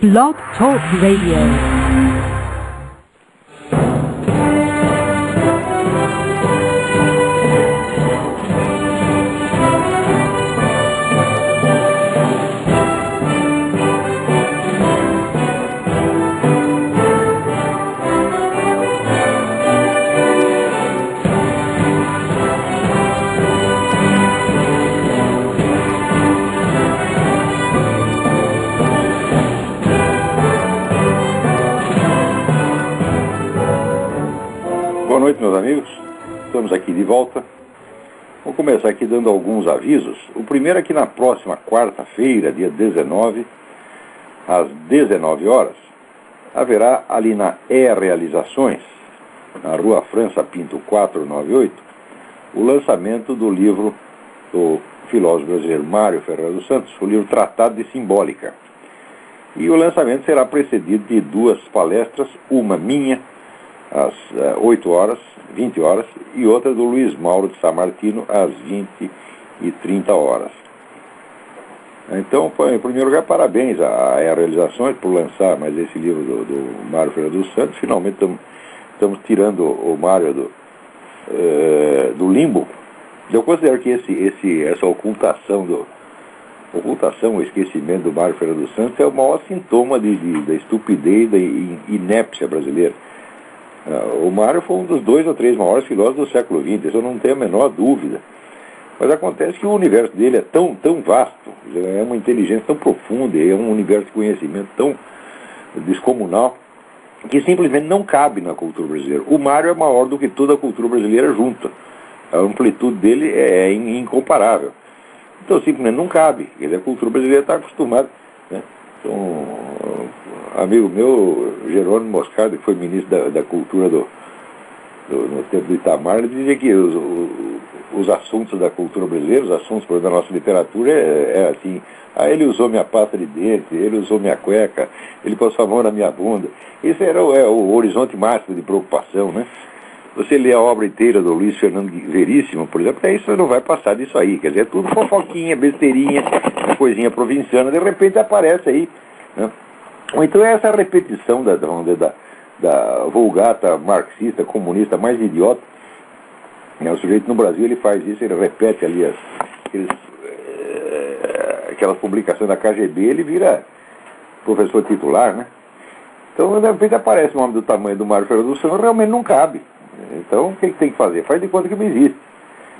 Blog Talk Radio. Boa noite, meus amigos. Estamos aqui de volta. Vou começar aqui dando alguns avisos. O primeiro é que na próxima quarta-feira, dia 19, às 19 horas, haverá ali na E-Realizações, na Rua França Pinto 498, o lançamento do livro do filósofo brasileiro Mário Ferreira dos Santos, o livro Tratado de Simbólica. E o lançamento será precedido de duas palestras, uma minha, às 20 horas, e outra do Luiz Mauro de Samartino, às 20h30. Então, em primeiro lugar, parabéns à Realizações por lançar mais esse livro do Mário Ferreira dos Santos. Finalmente estamos tirando o Mário do limbo. Eu considero que essa ocultação, o esquecimento do Mário Ferreira dos Santos é o maior sintoma da estupidez e da inépcia brasileira. O Mário foi um dos 2 ou 3 maiores filósofos do século XX, isso eu não tenho a menor dúvida. Mas acontece que o universo dele é tão vasto, é uma inteligência tão profunda, é um universo de conhecimento tão descomunal, que simplesmente não cabe na cultura brasileira. O Mário é maior do que toda a cultura brasileira junta. A amplitude dele é incomparável. Então simplesmente não cabe. A cultura brasileira está acostumada, né? Então, amigo meu, Jerônimo Moscardo, que foi ministro da Cultura no tempo do Itamar, ele dizia que os assuntos da cultura brasileira, os assuntos da nossa literatura é assim: ele usou minha pasta de dente, ele usou minha cueca, ele passou a mão na minha bunda. Esse era o horizonte máximo de preocupação, né? Você lê a obra inteira do Luiz Fernando Veríssimo, por exemplo, isso não vai passar disso aí. Quer dizer, é tudo fofoquinha, besteirinha, uma coisinha provinciana, de repente aparece aí, né? Ou então é essa repetição da vulgata marxista, comunista mais idiota. O sujeito no Brasil ele faz isso, ele repete ali aquelas publicações da KGB, ele vira professor titular, né? Então, de repente aparece um homem do tamanho do Mário Ferreira dos Santos, realmente não cabe. Então, o que tem que fazer? Faz de conta que não existe.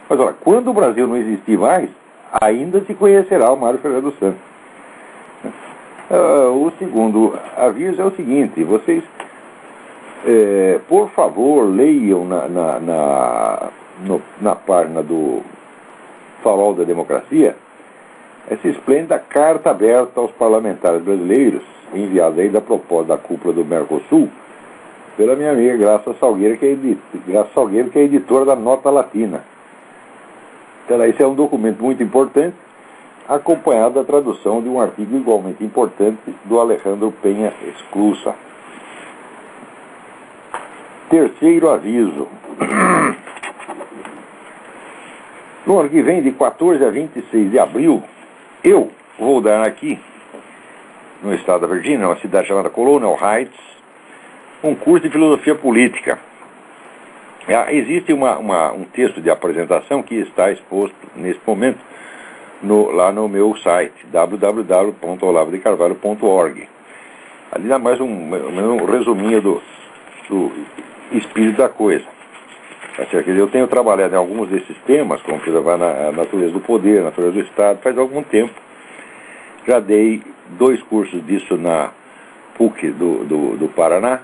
Mas, olha, quando o Brasil não existir mais, ainda se conhecerá o Mário Ferreira dos Santos. O segundo aviso é o seguinte: vocês, por favor, leiam na página do Farol da Democracia essa esplêndida carta aberta aos parlamentares brasileiros, enviada aí da proposta da cúpula do Mercosul, pela minha amiga Graça Salgueiro, que é editora da Nota Latina. Então, esse é um documento muito importante, acompanhado da tradução de um artigo igualmente importante do Alejandro Penha Esclusa. Terceiro aviso. No ano que vem, de 14 a 26 de abril, eu vou dar aqui, no estado da Virgínia, uma cidade chamada Colonial Heights, um curso de filosofia política. Existe um texto de apresentação que está exposto nesse momento lá no meu site, www.olavodecarvalho.org. Ali dá mais um resuminho do espírito da coisa. Eu tenho trabalhado em alguns desses temas, como preservar a natureza do poder, a natureza do Estado, faz algum tempo. Já dei 2 cursos disso na PUC do Paraná,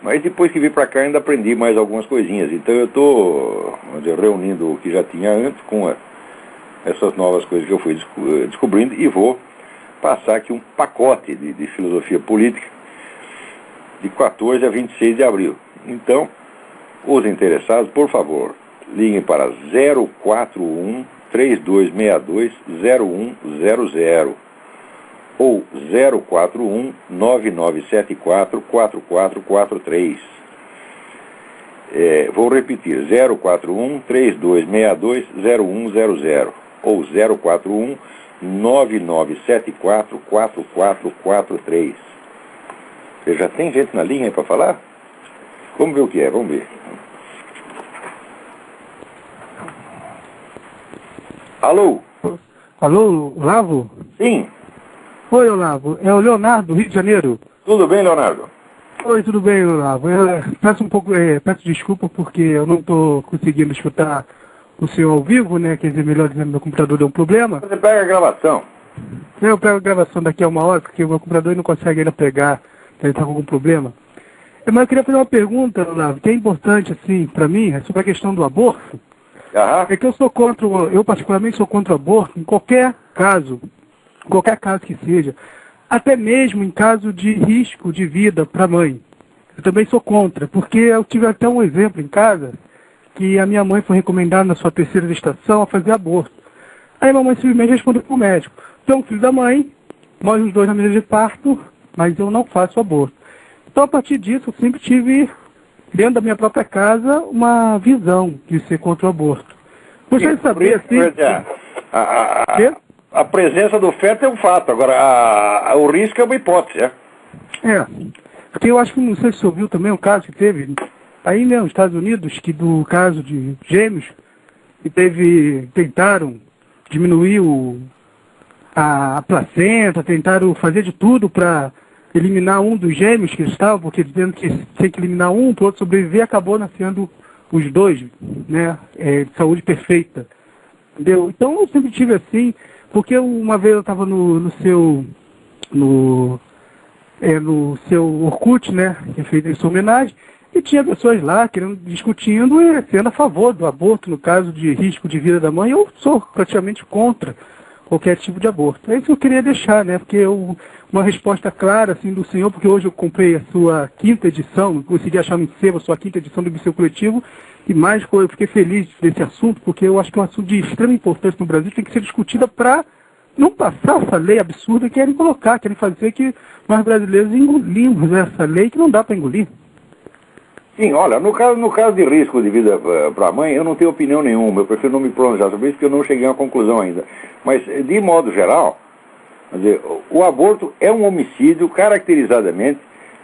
mas depois que vim para cá ainda aprendi mais algumas coisinhas. Então eu estou reunindo o que já tinha antes com essas novas coisas que eu fui descobrindo, e vou passar aqui um pacote de filosofia política de 14 a 26 de abril. Então, os interessados, por favor, liguem para 041 3262 0100 ou 041 9974 4443. Vou repetir: 041 3262 0100 ou 041 9974 4443. Já tem gente na linha para falar? Vamos ver o que é, vamos ver. Alô? Alô, Olavo? Sim. Oi, Olavo. É o Leonardo, do Rio de Janeiro. Tudo bem, Leonardo? Oi, tudo bem, Olavo. Peço desculpa porque eu não estou conseguindo escutar o senhor ao vivo, né? Quer dizer, melhor dizendo, meu computador deu um problema. Você pega a gravação. Eu pego a gravação daqui a uma hora, porque o meu computador não consegue ainda pegar, ele está com algum problema. Mas eu queria fazer uma pergunta, Olavo, que é importante, assim, para mim, é sobre a questão do aborto. Aham. É que eu particularmente sou contra o aborto em qualquer caso que seja, até mesmo em caso de risco de vida para a mãe. Eu também sou contra, porque eu tive até um exemplo em casa, que a minha mãe foi recomendada na sua terceira gestação a fazer aborto. Aí a mamãe simplesmente respondeu para o médico: então, filho da mãe, nós os dois na mesa de parto, mas eu não faço aborto. Então, a partir disso, eu sempre tive, dentro da minha própria casa, uma visão de ser contra o aborto. Gostaria de saber, assim... A presença do feto é um fato, agora o risco é uma hipótese, é? É, porque eu acho que, não sei se você ouviu também o caso que teve aí, né, nos Estados Unidos, que do caso de gêmeos, que tentaram diminuir a placenta, tentaram fazer de tudo para eliminar um dos gêmeos que estavam, porque dizendo que tinha que eliminar um para o outro sobreviver, acabou nascendo os dois, né, de saúde perfeita. Entendeu? Então eu sempre tive assim, porque uma vez eu estava no seu Orkut, né, que fez essa homenagem, e tinha pessoas lá discutindo e sendo a favor do aborto no caso de risco de vida da mãe. Eu sou praticamente contra qualquer tipo de aborto. É isso que eu queria deixar, né, porque uma resposta clara assim do senhor, porque hoje eu comprei a sua 5ª edição, consegui achar no sebo a sua 5ª edição do Bisseu Coletivo, e mais eu fiquei feliz desse assunto, porque eu acho que é um assunto de extrema importância no Brasil, tem que ser discutida para não passar essa lei absurda que querem colocar, querem fazer que nós brasileiros engolimos essa lei que não dá para engolir. Sim, olha, no caso de risco de vida para a mãe, eu não tenho opinião nenhuma, eu prefiro não me pronunciar sobre isso, porque eu não cheguei a uma conclusão ainda. Mas, de modo geral, quer dizer, o aborto é um homicídio caracterizadamente,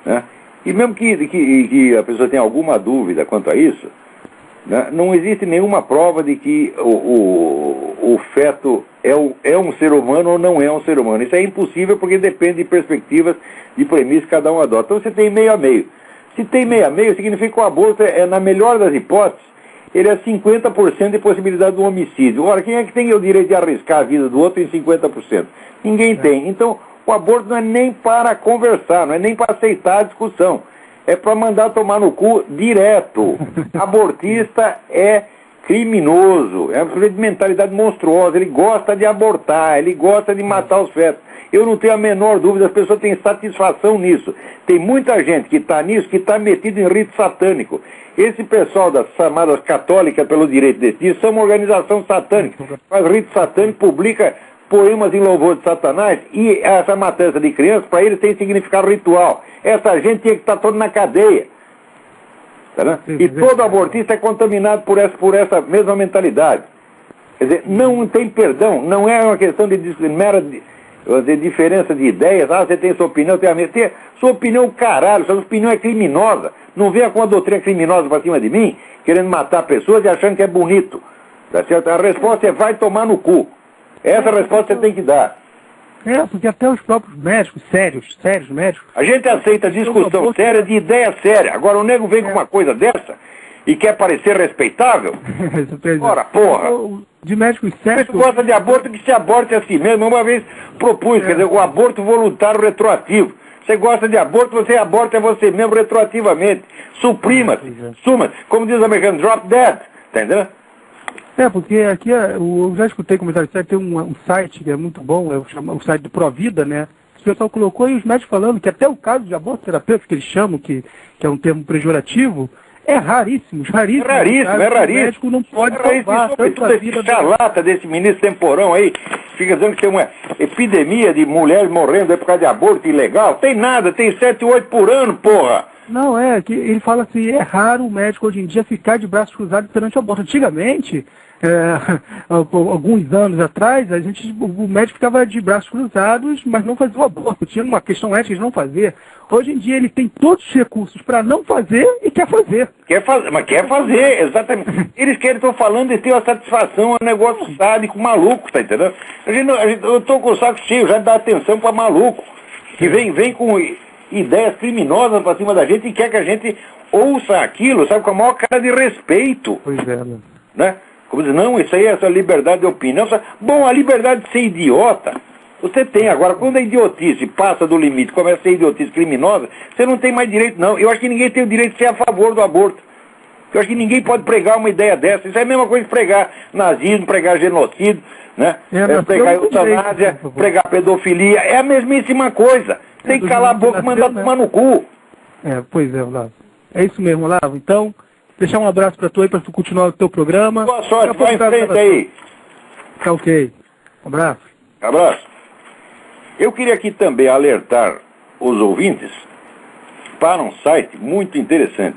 né? E mesmo que a pessoa tenha alguma dúvida quanto a isso, né, não existe nenhuma prova de que o feto é um ser humano ou não é um ser humano. Isso é impossível porque depende de perspectivas, de premissas que cada um adota. Então você tem meio a meio. Se tem meio a meio, significa que o aborto na melhor das hipóteses, ele é 50% de possibilidade de um homicídio. Ora, quem é que tem o direito de arriscar a vida do outro em 50%? Ninguém tem. Então, o aborto não é nem para conversar, não é nem para aceitar a discussão. É para mandar tomar no cu direto. Abortista é criminoso, é uma mentalidade monstruosa, ele gosta de abortar, ele gosta de matar os fetos. Eu não tenho a menor dúvida, as pessoas têm satisfação nisso. Tem muita gente que está nisso, que está metido em rito satânico. Esse pessoal das chamadas católicas pelo direito desse são uma organização satânica, faz rito satânico, publica poemas em louvor de Satanás, e essa matança de crianças, para eles, tem significado ritual. Essa gente tinha que estar toda na cadeia. Tá, e todo abortista é contaminado por essa mesma mentalidade. Quer dizer, não tem perdão, não é uma questão de mera diferença de ideias. Ah, você tem sua opinião, tem a minha. Tem sua opinião, caralho, sua opinião é criminosa. Não venha com uma doutrina criminosa pra cima de mim, querendo matar pessoas e achando que é bonito. Tá certo? A resposta é: vai tomar no cu. Essa resposta você tem que dar. É, porque até os próprios médicos, sérios médicos... A gente aceita discussão séria de ideia séria. Agora o nego vem com uma coisa dessa e quer parecer respeitável. Ora, porra. De médicos sérios... Você gosta de aborto, que se aborte assim mesmo. Uma vez propus, quer dizer, o aborto voluntário retroativo. Você gosta de aborto, você aborta você mesmo retroativamente. Suprima-se, suma-se. Como diz o americano, drop dead. Entendeu? É, porque aqui eu já escutei comentários, tem um site que é muito bom, é o site do Provida, né? O pessoal colocou e os médicos falando que até o caso de aborto terapêutico, que eles chamam, que é um termo pejorativo, é raríssimo. É raríssimo. O médico não pode salvar tanta vida. Esse charlata desse ministro temporão aí, fica dizendo que tem uma epidemia de mulheres morrendo por causa de aborto ilegal. Tem nada, tem 7, 8 por ano, porra. Não, que ele fala assim, é raro o médico hoje em dia ficar de braços cruzados perante o aborto. Antigamente, alguns anos atrás, o médico ficava de braços cruzados, mas não fazia o aborto. Tinha uma questão ética de não fazer. Hoje em dia ele tem todos os recursos para não fazer e quer fazer. Mas quer fazer, exatamente. Eles querem, estão falando de ter uma satisfação, é um negócio sádico, maluco, tá entendendo? Eu estou com o saco cheio já de dar atenção para maluco, que vem com ideias criminosas para cima da gente e quer que a gente ouça aquilo, sabe, com a maior cara de respeito. Pois é, né? Como diz, não, isso aí é essa liberdade de opinião. Bom, a liberdade de ser idiota, você tem. Agora, quando a idiotice passa do limite, começa a ser idiotice criminosa, você não tem mais direito, não. Eu acho que ninguém tem o direito de ser a favor do aborto. Eu acho que ninguém pode pregar uma ideia dessa. Isso é a mesma coisa que pregar nazismo, pregar genocídio, né? Pregar eutanásia, pregar pedofilia. É a mesmíssima coisa. Tem que calar a boca e mandar tomar no cu. Pois é, Olavo. É isso mesmo, Olavo. Então, deixar um abraço para tu aí, para tu continuar o teu programa. Boa sorte, vai em frente aí. Tá ok. Um abraço. Abraço. Eu queria aqui também alertar os ouvintes para um site muito interessante.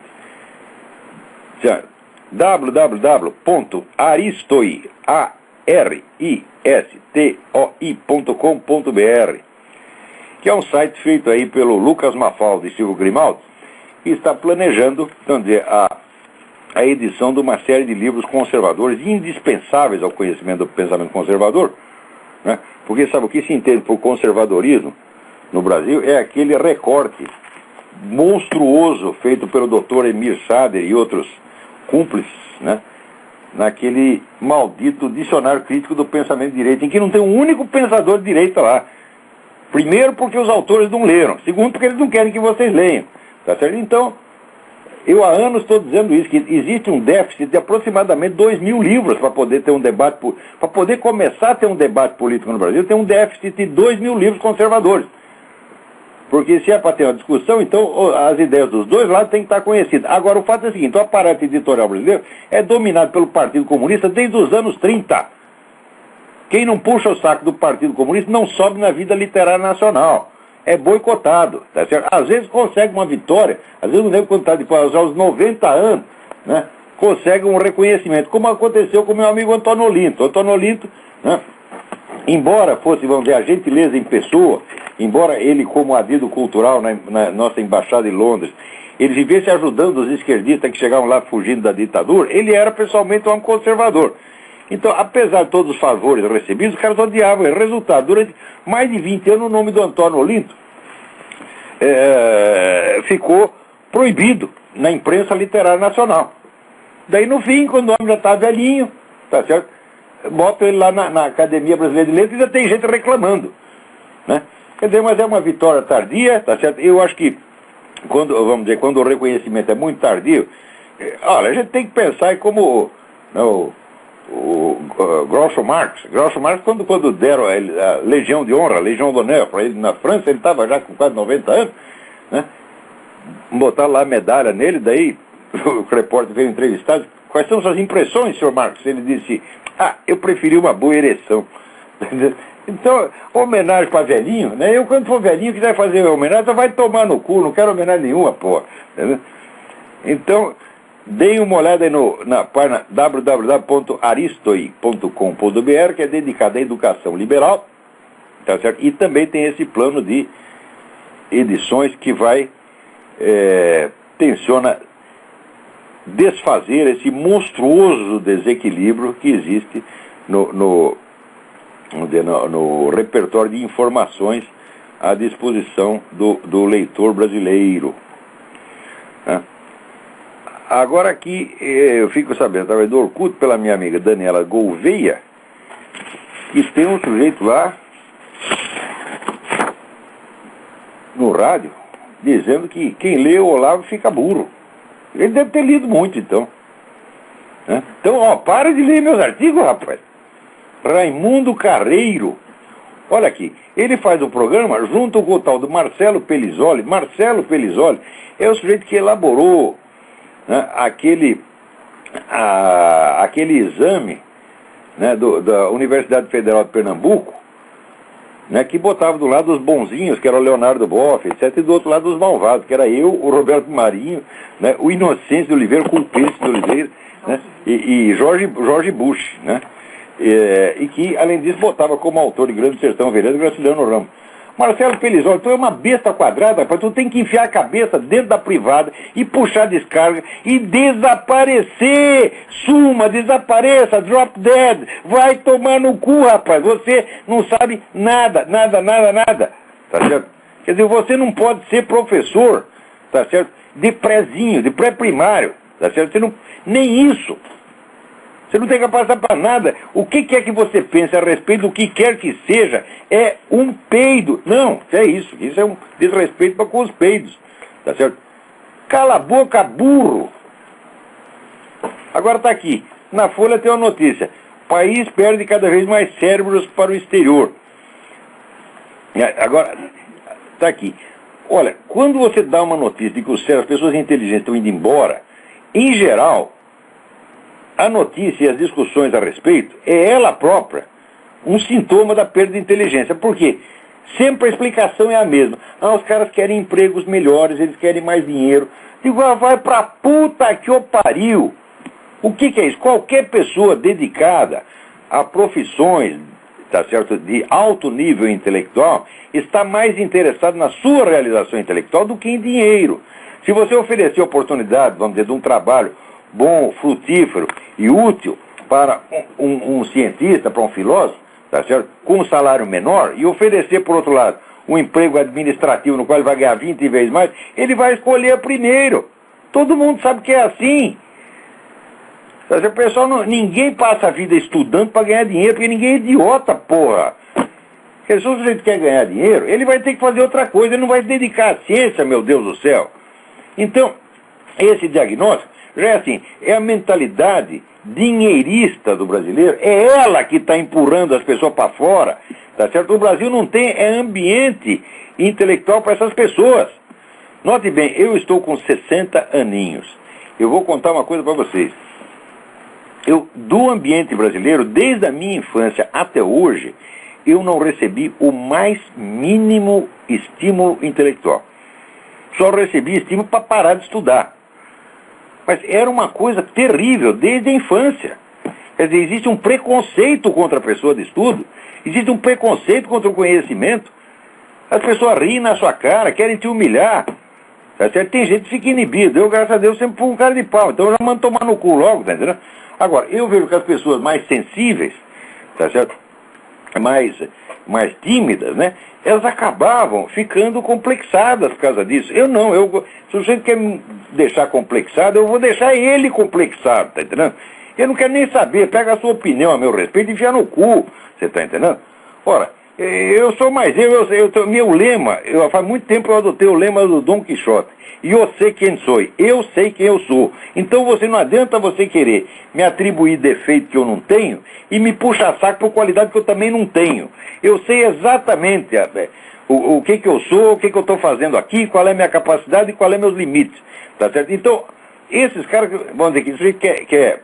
www.aristoi.com.br, que é um site feito aí pelo Lucas Mafalda e Silvio Grimaldi, que está planejando, vamos dizer, a edição de uma série de livros conservadores indispensáveis ao conhecimento do pensamento conservador, né? Porque sabe o que se entende por conservadorismo no Brasil? É aquele recorte monstruoso feito pelo Dr. Emir Sader e outros cúmplices, né? Naquele maldito dicionário crítico do pensamento de direita, em que não tem um único pensador de direita lá. Primeiro, porque os autores não leram. Segundo, porque eles não querem que vocês leiam. Tá certo? Então, eu há anos estou dizendo isso, que existe um déficit de aproximadamente 2.000 livros para poder ter um debate, para poder começar a ter um debate político no Brasil, tem um déficit de 2.000 livros conservadores. Porque se é para ter uma discussão, então as ideias dos dois lados têm que estar conhecidas. Agora, o fato é o seguinte, o aparato editorial brasileiro é dominado pelo Partido Comunista desde os anos 30. Quem não puxa o saco do Partido Comunista não sobe na vida literária nacional. É boicotado, tá certo? Às vezes consegue uma vitória, às vezes o nego quando está de aos 90 anos, né, consegue um reconhecimento, como aconteceu com o meu amigo Antônio Olinto. Antônio Olinto, né, embora fosse, vamos dizer, a gentileza em pessoa, embora ele como adido cultural na nossa embaixada em Londres, ele vivesse ajudando os esquerdistas que chegavam lá fugindo da ditadura, ele era pessoalmente um conservador. Então, apesar de todos os favores recebidos, os caras odiavam ele. Resultado, durante mais de 20 anos, o nome do Antônio Olinto ficou proibido na imprensa literária nacional. Daí, no fim, quando o homem já está velhinho, tá certo? Bota ele lá na Academia Brasileira de Letras e já tem gente reclamando, né? Quer dizer, mas é uma vitória tardia, tá certo? Eu acho que, quando o reconhecimento é muito tardio, olha, a gente tem que pensar em como o Groucho Marx, quando deram a Legião de Honra, a Legião d'Honneur para ele na França, ele estava já com quase 90 anos, né? Botaram lá a medalha nele, daí o repórter veio entrevistado, quais são suas impressões, senhor Marx? Ele disse, eu preferi uma boa ereção. Então, homenagem para velhinho, né? Eu quando for velhinho quiser fazer homenagem, então vai tomar no cu, não quero homenagem nenhuma, porra. Entendeu? Então, deem uma olhada aí na página www.aristoi.com.br, que é dedicada à educação liberal, tá certo? E também tem esse plano de edições que vai, tenciona desfazer esse monstruoso desequilíbrio que existe no repertório de informações à disposição do leitor brasileiro, né? Agora aqui, eu fico sabendo, através do Orkut, pela minha amiga Daniela Gouveia, que tem um sujeito lá, no rádio, dizendo que quem lê o Olavo fica burro. Ele deve ter lido muito, então. Né? Então, para de ler meus artigos, rapaz. Raimundo Carreiro. Olha aqui, ele faz o programa junto com o tal do Marcelo Pelizoli. Marcelo Pelizoli é o sujeito que elaborou, né, aquele exame, né, da Universidade Federal de Pernambuco, né, que botava do lado os bonzinhos, que era o Leonardo Boff, etc., e do outro lado os malvados, que era eu, o Roberto Marinho, né, o Inocêncio de Oliveira, o Culpense de Oliveira, né? E Jorge Bush, né? E que, além disso, botava como autor de Grande Sertão Veredas Graciliano Ramos. Marcelo Pelizoli, tu é uma besta quadrada, rapaz, tu tem que enfiar a cabeça dentro da privada e puxar a descarga e desaparecer. Suma, desapareça, drop dead, vai tomar no cu, rapaz, você não sabe nada, tá certo? Quer dizer, você não pode ser professor, tá certo? De prézinho, de pré-primário, tá certo? Você não, nem isso. Você não tem capacidade para nada. O que quer que você pense a respeito do que quer que seja é um peido. Não, é isso. Isso é um desrespeito para com os peidos. Tá certo? Cala a boca, burro. Agora está aqui. Na Folha tem uma notícia. O país perde cada vez mais cérebros para o exterior. Agora, está aqui. Olha, quando você dá uma notícia de que as pessoas inteligentes estão indo embora, em geral, a notícia e as discussões a respeito é ela própria um sintoma da perda de inteligência. Por quê? Sempre a explicação é a mesma. Os caras querem empregos melhores, eles querem mais dinheiro. Digo, vai pra puta que o pariu. O que é isso? Qualquer pessoa dedicada a profissões, tá certo, de alto nível intelectual está mais interessado na sua realização intelectual do que em dinheiro. Se você oferecer oportunidade, vamos dizer, de um trabalho bom, frutífero e útil para um cientista, para um filósofo, tá certo? Com um salário menor, e oferecer, por outro lado, um emprego administrativo no qual ele vai ganhar 20 vezes mais, ele vai escolher primeiro. Todo mundo sabe que é assim. Tá certo? O pessoal ninguém passa a vida estudando para ganhar dinheiro, porque ninguém é idiota, porra. Porque se o sujeito quer ganhar dinheiro, ele vai ter que fazer outra coisa, ele não vai se dedicar à ciência, meu Deus do céu. Então, esse diagnóstico já é assim, é a mentalidade dinheirista do brasileiro, é ela que está empurrando as pessoas para fora, tá certo? O Brasil não tem ambiente intelectual para essas pessoas. Note bem, eu estou com 60 aninhos. Eu vou contar uma coisa para vocês. Do ambiente brasileiro, desde a minha infância até hoje, eu não recebi o mais mínimo estímulo intelectual. Só recebi estímulo para parar de estudar. Mas era uma coisa terrível desde a infância. Quer dizer, existe um preconceito contra a pessoa de estudo, existe um preconceito contra o conhecimento. As pessoas riem na sua cara, querem te humilhar. Tá certo? Tem gente que fica inibido. Eu, graças a Deus, sempre fui um cara de pau. Então eu já mando tomar no cu logo, tá entendendo? Agora, eu vejo que as pessoas mais sensíveis, tá certo? Mais tímidas, né? Elas acabavam ficando complexadas por causa disso. Eu não, se o sujeito quer me deixar complexado, eu vou deixar ele complexado, tá entendendo? Eu não quero nem saber, pega a sua opinião a meu respeito e enfia no cu, você tá entendendo? Ora, eu sou mais meu lema, faz muito tempo eu adotei o lema do Dom Quixote. E eu sei quem sou, eu sei quem eu sou. Então não adianta você querer me atribuir defeito que eu não tenho e me puxar saco por qualidade que eu também não tenho. Eu sei exatamente o que eu sou, o que eu estou fazendo aqui, qual é a minha capacidade e qual é meus limites. Tá certo? Então, esses caras, vamos dizer que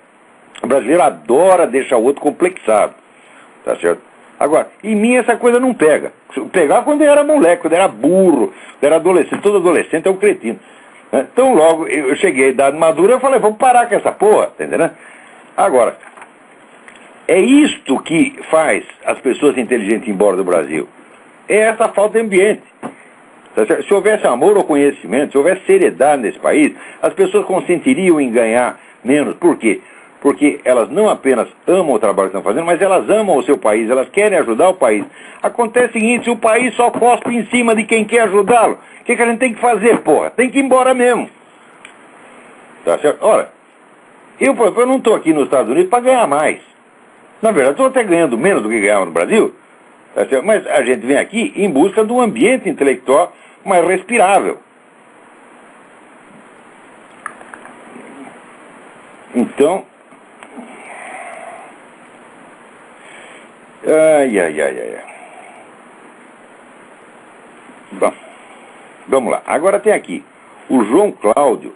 o brasileiro adora deixar o outro complexado. Tá certo? Agora, em mim essa coisa não pega. Pegava quando eu era moleque, quando eu era burro, quando eu era adolescente. Todo adolescente é um cretino. Então logo eu cheguei à idade madura, eu falei, vamos parar com essa porra, tá entendendo? Agora, é isto que faz as pessoas inteligentes ir embora do Brasil. É essa falta de ambiente. Tá certo? Se houvesse amor ou conhecimento, se houvesse seriedade nesse país, as pessoas consentiriam em ganhar menos. Por quê? Porque elas não apenas amam o trabalho que estão fazendo, mas elas amam o seu país, elas querem ajudar o país. Acontece o seguinte, se o país só cospe em cima de quem quer ajudá-lo, o que a gente tem que fazer, porra? Tem que ir embora mesmo. Tá certo? Ora, eu não estou aqui nos Estados Unidos para ganhar mais. Na verdade, estou até ganhando menos do que ganhava no Brasil, tá certo? Mas a gente vem aqui em busca de um ambiente intelectual mais respirável. Então, ai. Bom, vamos lá. Agora tem aqui, o João Cláudio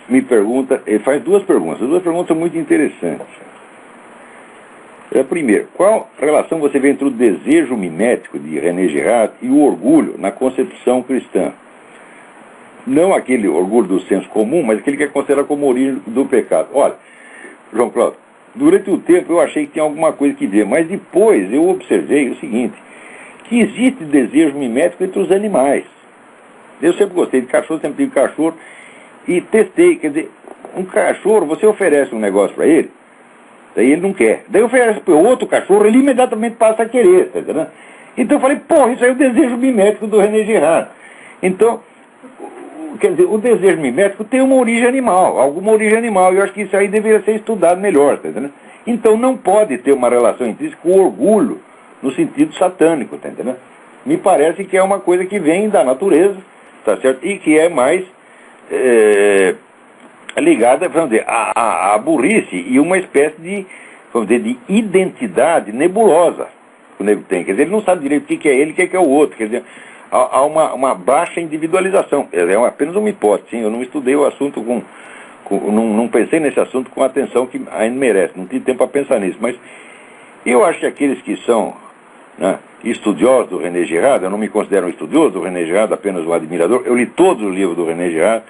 me pergunta, ele faz duas perguntas muito interessantes. Primeiro, qual relação você vê entre o desejo mimético de René Girard e o orgulho na concepção cristã? não aquele orgulho do senso comum, mas aquele que é considerado como origem do pecado. Olha, João Cláudio, durante o tempo eu achei que tinha alguma coisa que ver, mas depois eu observei o seguinte, que existe desejo mimético entre os animais. Eu sempre gostei de cachorro, sempre tive cachorro, e testei, quer dizer, um cachorro, você oferece um negócio para ele, daí ele não quer. Daí oferece para outro cachorro, ele imediatamente passa a querer, tá entendendo? Então eu falei, porra, isso aí é o desejo mimético do René Girard. Então, quer dizer, o desejo mimético tem uma origem animal, alguma origem animal, e eu acho que isso aí deveria ser estudado melhor, tá entendendo? Então não pode ter uma relação intrínseca com orgulho, no sentido satânico, tá entendendo? Me parece que é uma coisa que vem da natureza, tá certo? E que é mais ligada, vamos dizer, à burrice e uma espécie de, vamos dizer, de identidade nebulosa que o nego tem. Quer dizer, ele não sabe direito o que é ele e o que é o outro. Quer dizer, há uma baixa individualização. É apenas uma hipótese, sim. Eu não estudei o assunto não pensei nesse assunto com a atenção que ainda merece. Não tive tempo para pensar nisso. Mas eu acho que aqueles que são, né, estudiosos do René Girard, eu não me considero um estudioso do René Girard, apenas um admirador. Eu li todos os livros do René Girard,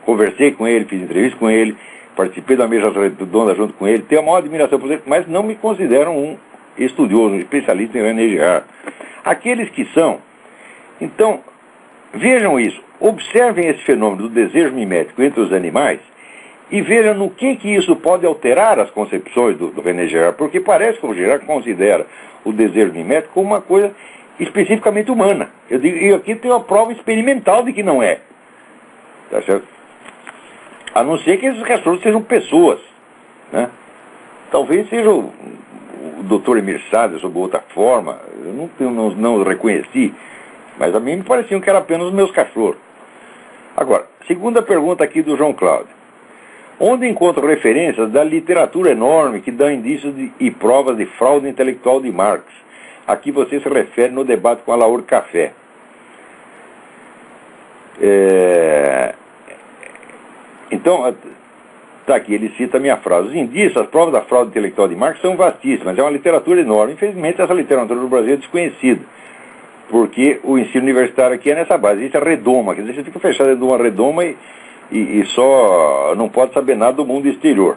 conversei com ele, fiz entrevista com ele, participei da mesa redonda junto com ele, tenho a maior admiração por ele, mas não me considero um estudioso, um especialista em René Girard. Aqueles que são, então, vejam isso, observem esse fenômeno do desejo mimético entre os animais e vejam no que isso pode alterar as concepções do René Girard, porque parece que o Girard considera o desejo mimético como uma coisa especificamente humana. Eu digo, e aqui tem uma prova experimental de que não é. Tá certo? A não ser que esses cachorros sejam pessoas, né? Talvez seja o Dr. Emir Sader, sob outra forma, eu não reconheci, mas a mim me pareciam que eram apenas os meus cachorros. Agora, segunda pergunta aqui do João Cláudio. Onde encontro referências da literatura enorme que dá indícios e provas de fraude intelectual de Marx? Aqui você se refere no debate com Alaor Café. Então, está aqui, ele cita a minha frase. Os indícios, as provas da fraude intelectual de Marx são vastíssimas, é uma literatura enorme. Infelizmente, essa literatura no Brasil é desconhecida, porque o ensino universitário aqui é nessa base. Isso é redoma, quer dizer, você fica fechado dentro de uma redoma e só não pode saber nada do mundo exterior.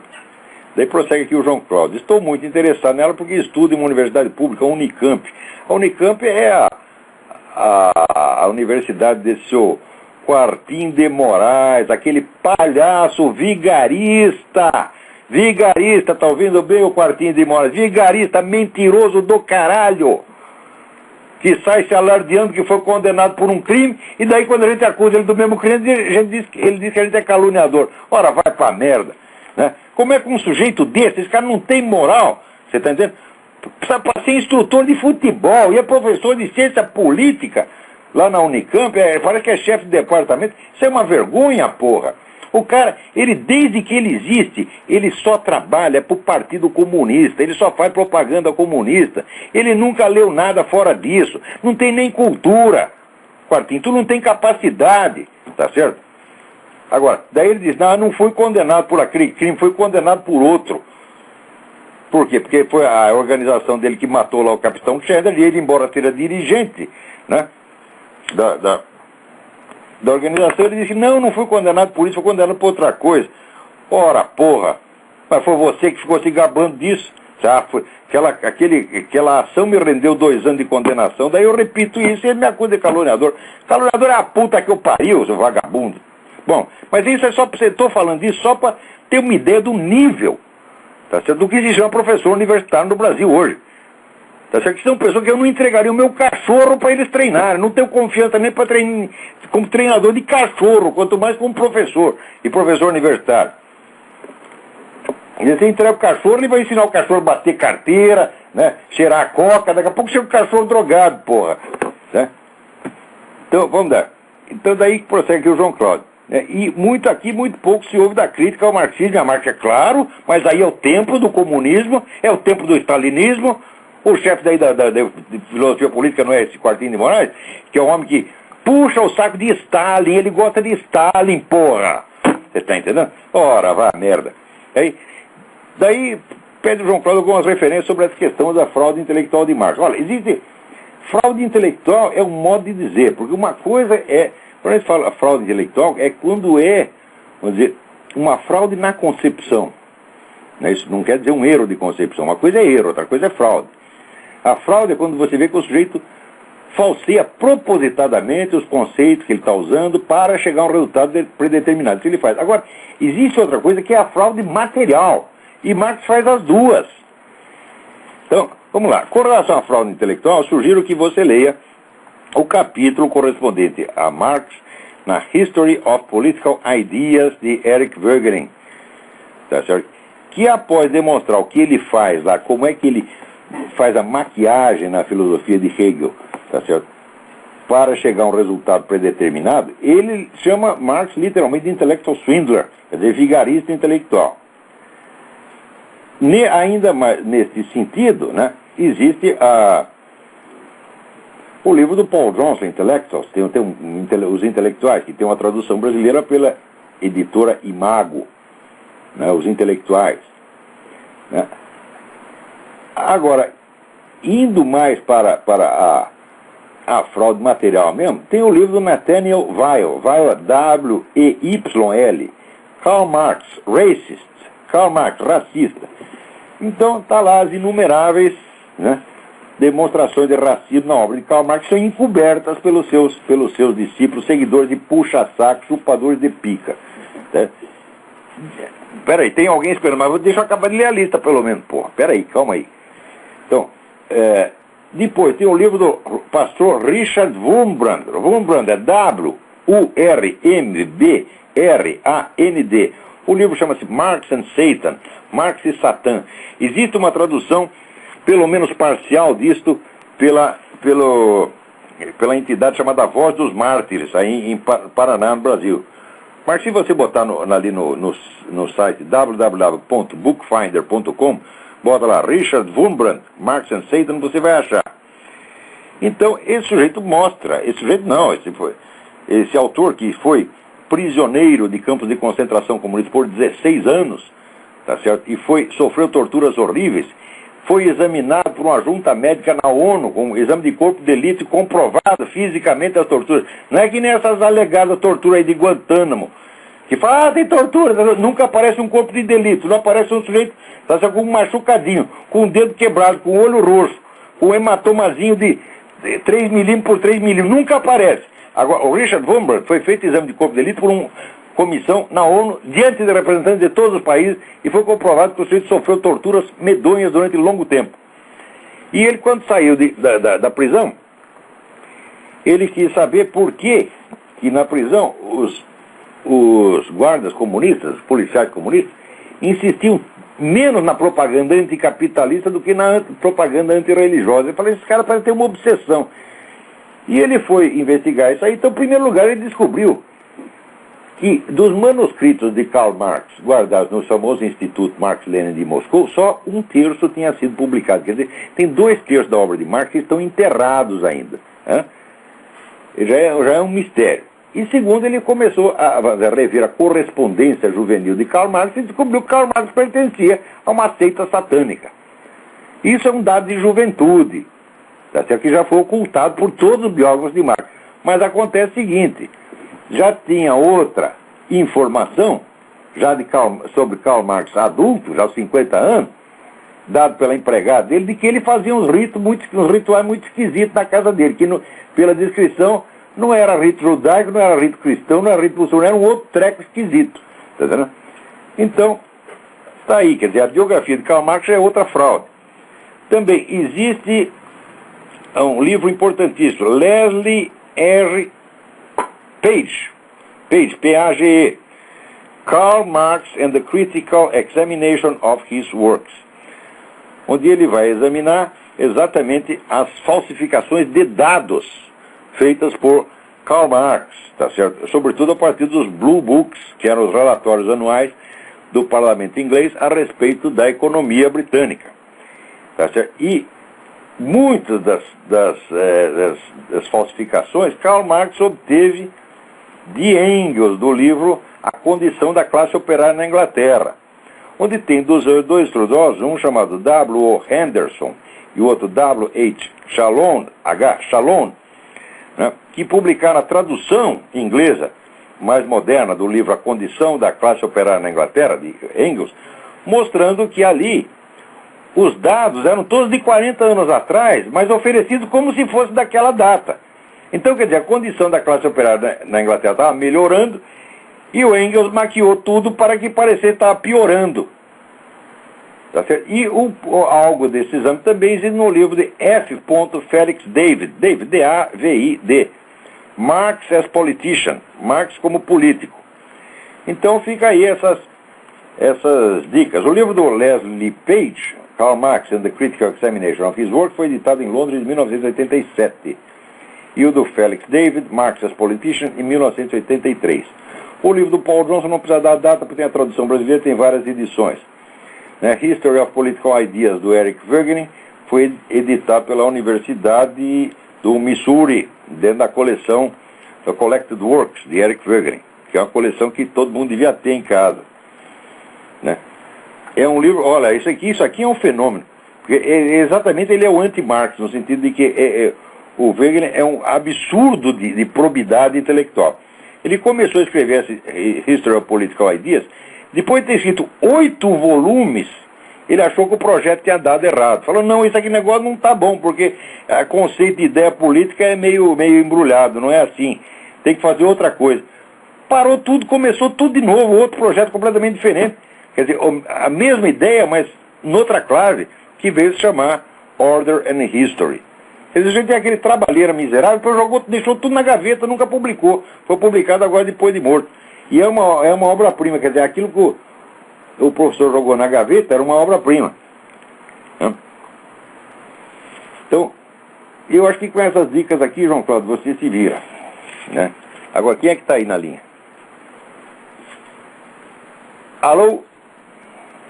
Daí prossegue aqui o João Cláudio. Estou muito interessado nela porque estudo em uma universidade pública, a Unicamp. A Unicamp é a universidade desse seu Quartim de Moraes, aquele palhaço vigarista, tá ouvindo bem o Quartim de Moraes? Vigarista, mentiroso do caralho, que sai se alardeando que foi condenado por um crime, e daí quando a gente acusa ele do mesmo crime, ele diz que a gente é caluniador. Ora, vai pra merda, né? Como é que um sujeito desse, esse cara não tem moral, você tá entendendo? Precisa para ser instrutor de futebol, e é professor de ciência política, lá na Unicamp, parece que é chefe de departamento. Isso é uma vergonha, porra. O cara, ele desde que ele existe, ele só trabalha pro Partido Comunista, ele só faz propaganda comunista, ele nunca leu nada fora disso, não tem nem cultura. Quartinho, tu não tem capacidade, tá certo? Agora, daí ele diz, não fui condenado por aquele crime, fui condenado por outro. Por quê? Porque foi a organização dele que matou lá o capitão Cheddar, e ele, embora seja dirigente, né, da organização, ele disse, não fui condenado por isso, fui condenado por outra coisa. Ora, porra, mas foi você que ficou se gabando disso. Foi, aquela ação me rendeu 2 anos de condenação, daí eu repito isso e ele me acusa de caluniador. Caluniador é a puta que eu pariu, seu vagabundo. Bom, mas isso é só para você, estou falando isso só para ter uma ideia do nível, tá certo, do que se chama professor universitário no Brasil hoje. Tá certo? Que são pessoas que eu não entregaria o meu cachorro para eles treinarem. Não tenho confiança nem para treinar como treinador de cachorro, quanto mais como professor e professor universitário. E você entrega o cachorro, ele vai ensinar o cachorro a bater carteira, né? Cheirar a coca, daqui a pouco chega o cachorro drogado, porra. Né? Então, vamos dar. Então daí que prossegue aqui o João Cláudio. Né? E muito pouco se ouve da crítica ao marxismo. A Marx é claro, mas aí é o tempo do comunismo, é o tempo do stalinismo. O chefe daí da filosofia política não é esse Quartim de Moraes, que é um homem que puxa o saco de Stalin, ele gosta de Stalin, porra. Você tá entendendo? Ora, vá merda. Daí pede o João Cláudio algumas referências sobre essa questão da fraude intelectual de Marx. Olha, existe fraude intelectual, é um modo de dizer, porque uma coisa é Quando a gente fala fraude intelectual, é quando é, vamos dizer, uma fraude na concepção. Né? Isso não quer dizer um erro de concepção. Uma coisa é erro, outra coisa é fraude. A fraude é quando você vê que o sujeito falseia propositadamente os conceitos que ele está usando para chegar a um resultado predeterminado. Isso ele faz. Agora, existe outra coisa que é a fraude material. E Marx faz as duas. Então, vamos lá. Com relação à fraude intelectual, sugiro que você leia o capítulo correspondente a Marx na History of Political Ideas de Eric Voegelin. Tá certo? Que após demonstrar o que ele faz lá, como é que ele faz a maquiagem na filosofia de Hegel, tá certo? Para chegar a um resultado predeterminado, ele chama Marx literalmente de intellectual swindler, quer dizer, vigarista intelectual. Ainda mais nesse sentido, né, existe o livro do Paul Johnson, Intellectuals, tem os intelectuais, que tem uma tradução brasileira pela editora Imago, né, os intelectuais. Né. Agora, indo mais para a fraude material mesmo, tem o livro do Nathaniel Weil, W-E-Y-L, Karl Marx, Racist, Karl Marx, racista. Então, está lá as inumeráveis, né, demonstrações de racismo na obra de Karl Marx, são encobertas pelos seus discípulos, seguidores de puxa-saco, chupadores de pica. Né? Peraí, tem alguém esperando, mas deixa eu acabar de ler a lista, pelo menos. Porra, peraí, calma aí. Então, depois tem o livro do pastor Richard Wurmbrand. Wurmbrand é W-U-R-M-B-R-A-N-D. O livro chama-se Marx and Satan, Marx e Satã. Existe uma tradução, pelo menos parcial disto, pela entidade chamada Voz dos Mártires, aí em Paraná, no Brasil. Mas se você botar ali no site www.bookfinder.com, bota lá Richard Wurmbrand, Marx and Satan, você vai achar. Então, esse sujeito mostra, esse autor que foi prisioneiro de campos de concentração comunista por 16 anos, tá certo? E sofreu torturas horríveis, foi examinado por uma junta médica na ONU, com um exame de corpo de delito, comprovado fisicamente as torturas. Não é que nem essas alegadas torturas aí de Guantánamo, que fala, tem tortura, nunca aparece um corpo de delito, não aparece um sujeito, tá certo, com um machucadinho, com um dedo quebrado, com o olho roxo, com um hematomazinho de 3 milímetros por 3 milímetros, nunca aparece. Agora, o Richard Wurmbrand foi feito exame de corpo de delito por uma comissão na ONU, diante de representantes de todos os países, e foi comprovado que o sujeito sofreu torturas medonhas durante longo tempo. E ele, quando saiu da prisão, ele quis saber por que na prisão os guardas comunistas, os policiais comunistas, insistiam menos na propaganda anticapitalista do que na propaganda antirreligiosa. Eu falei, esses caras parecem ter uma obsessão. E ele foi investigar isso aí. Então, em primeiro lugar, ele descobriu que dos manuscritos de Karl Marx guardados no famoso Instituto Marx-Lenin de Moscou, só 1/3 tinha sido publicado. Quer dizer, tem 2/3 da obra de Marx que estão enterrados ainda. Né? Já é um mistério. E segundo, ele começou a rever a correspondência juvenil de Karl Marx e descobriu que Karl Marx pertencia a uma seita satânica. Isso é um dado de juventude, até que já foi ocultado por todos os biógrafos de Marx. Mas acontece o seguinte, já tinha outra informação sobre Karl Marx adulto, já aos 50 anos, dado pela empregada dele, de que ele fazia uns rituais muito esquisitos na casa dele, que pela descrição não era rito judaico, não era rito cristão, não era rito muçulmano, era um outro treco esquisito. Tá vendo? Então, está aí, quer dizer, a biografia de Karl Marx é outra fraude. Também existe um livro importantíssimo, Leslie R. Page, P-A-G-E, Karl Marx and the Critical Examination of His Works, onde ele vai examinar exatamente as falsificações de dados feitas por Karl Marx, tá certo? Sobretudo a partir dos Blue Books, que eram os relatórios anuais do parlamento inglês a respeito da economia britânica, tá certo? E muitas das falsificações Karl Marx obteve de Engels, do livro A Condição da Classe Operária na Inglaterra, onde tem dois estudiosos, um chamado W.O. Henderson e o outro W.H. Chalon, né, que publicaram a tradução inglesa mais moderna do livro A Condição da Classe Operária na Inglaterra, de Engels, mostrando que ali os dados eram todos de 40 anos atrás, mas oferecidos como se fosse daquela data. Então, quer dizer, a condição da classe operária na Inglaterra estava melhorando e o Engels maquiou tudo para que parecesse estar piorando. Tá certo? E algo desse exame também existe no livro de F. Felix David, D-A-V-I-D, Marx as Politician, Marx como político. Então fica aí essas dicas. O livro do Leslie Page, Karl Marx and the Critical Examination of His Work, foi editado em Londres em 1987. E o do Felix David, Marx as Politician, em 1983. O livro do Paul Johnson não precisa dar data, porque tem a tradução brasileira, tem várias edições. Né? History of Political Ideas, do Eric Wegener, foi editado pela Universidade do Missouri, dentro da coleção da Collected Works, de Eric Wegener, que é uma coleção que todo mundo devia ter em casa. Né? É um livro, olha, isso aqui é um fenômeno. Porque exatamente ele é o anti-Marx, no sentido de que o Wegener é um absurdo de probidade intelectual. Ele começou a escrever esse History of Political Ideas, depois de ter escrito 8 volumes, ele achou que o projeto tinha dado errado. Falou, não, isso aqui negócio não está bom, porque o conceito de ideia política é meio embrulhado, não é assim. Tem que fazer outra coisa. Parou tudo, começou tudo de novo, outro projeto completamente diferente. Quer dizer, a mesma ideia, mas noutra clave, que veio se chamar Order and History. Quer dizer, a gente tem aquele trabalheira miserável, depois deixou tudo na gaveta, nunca publicou. Foi publicado agora depois de morto. E é uma obra-prima, quer dizer, aquilo que o professor jogou na gaveta era uma obra-prima. Então, eu acho que com essas dicas aqui, João Cláudio, você se vira. Né? Agora, quem é que está aí na linha? Alô?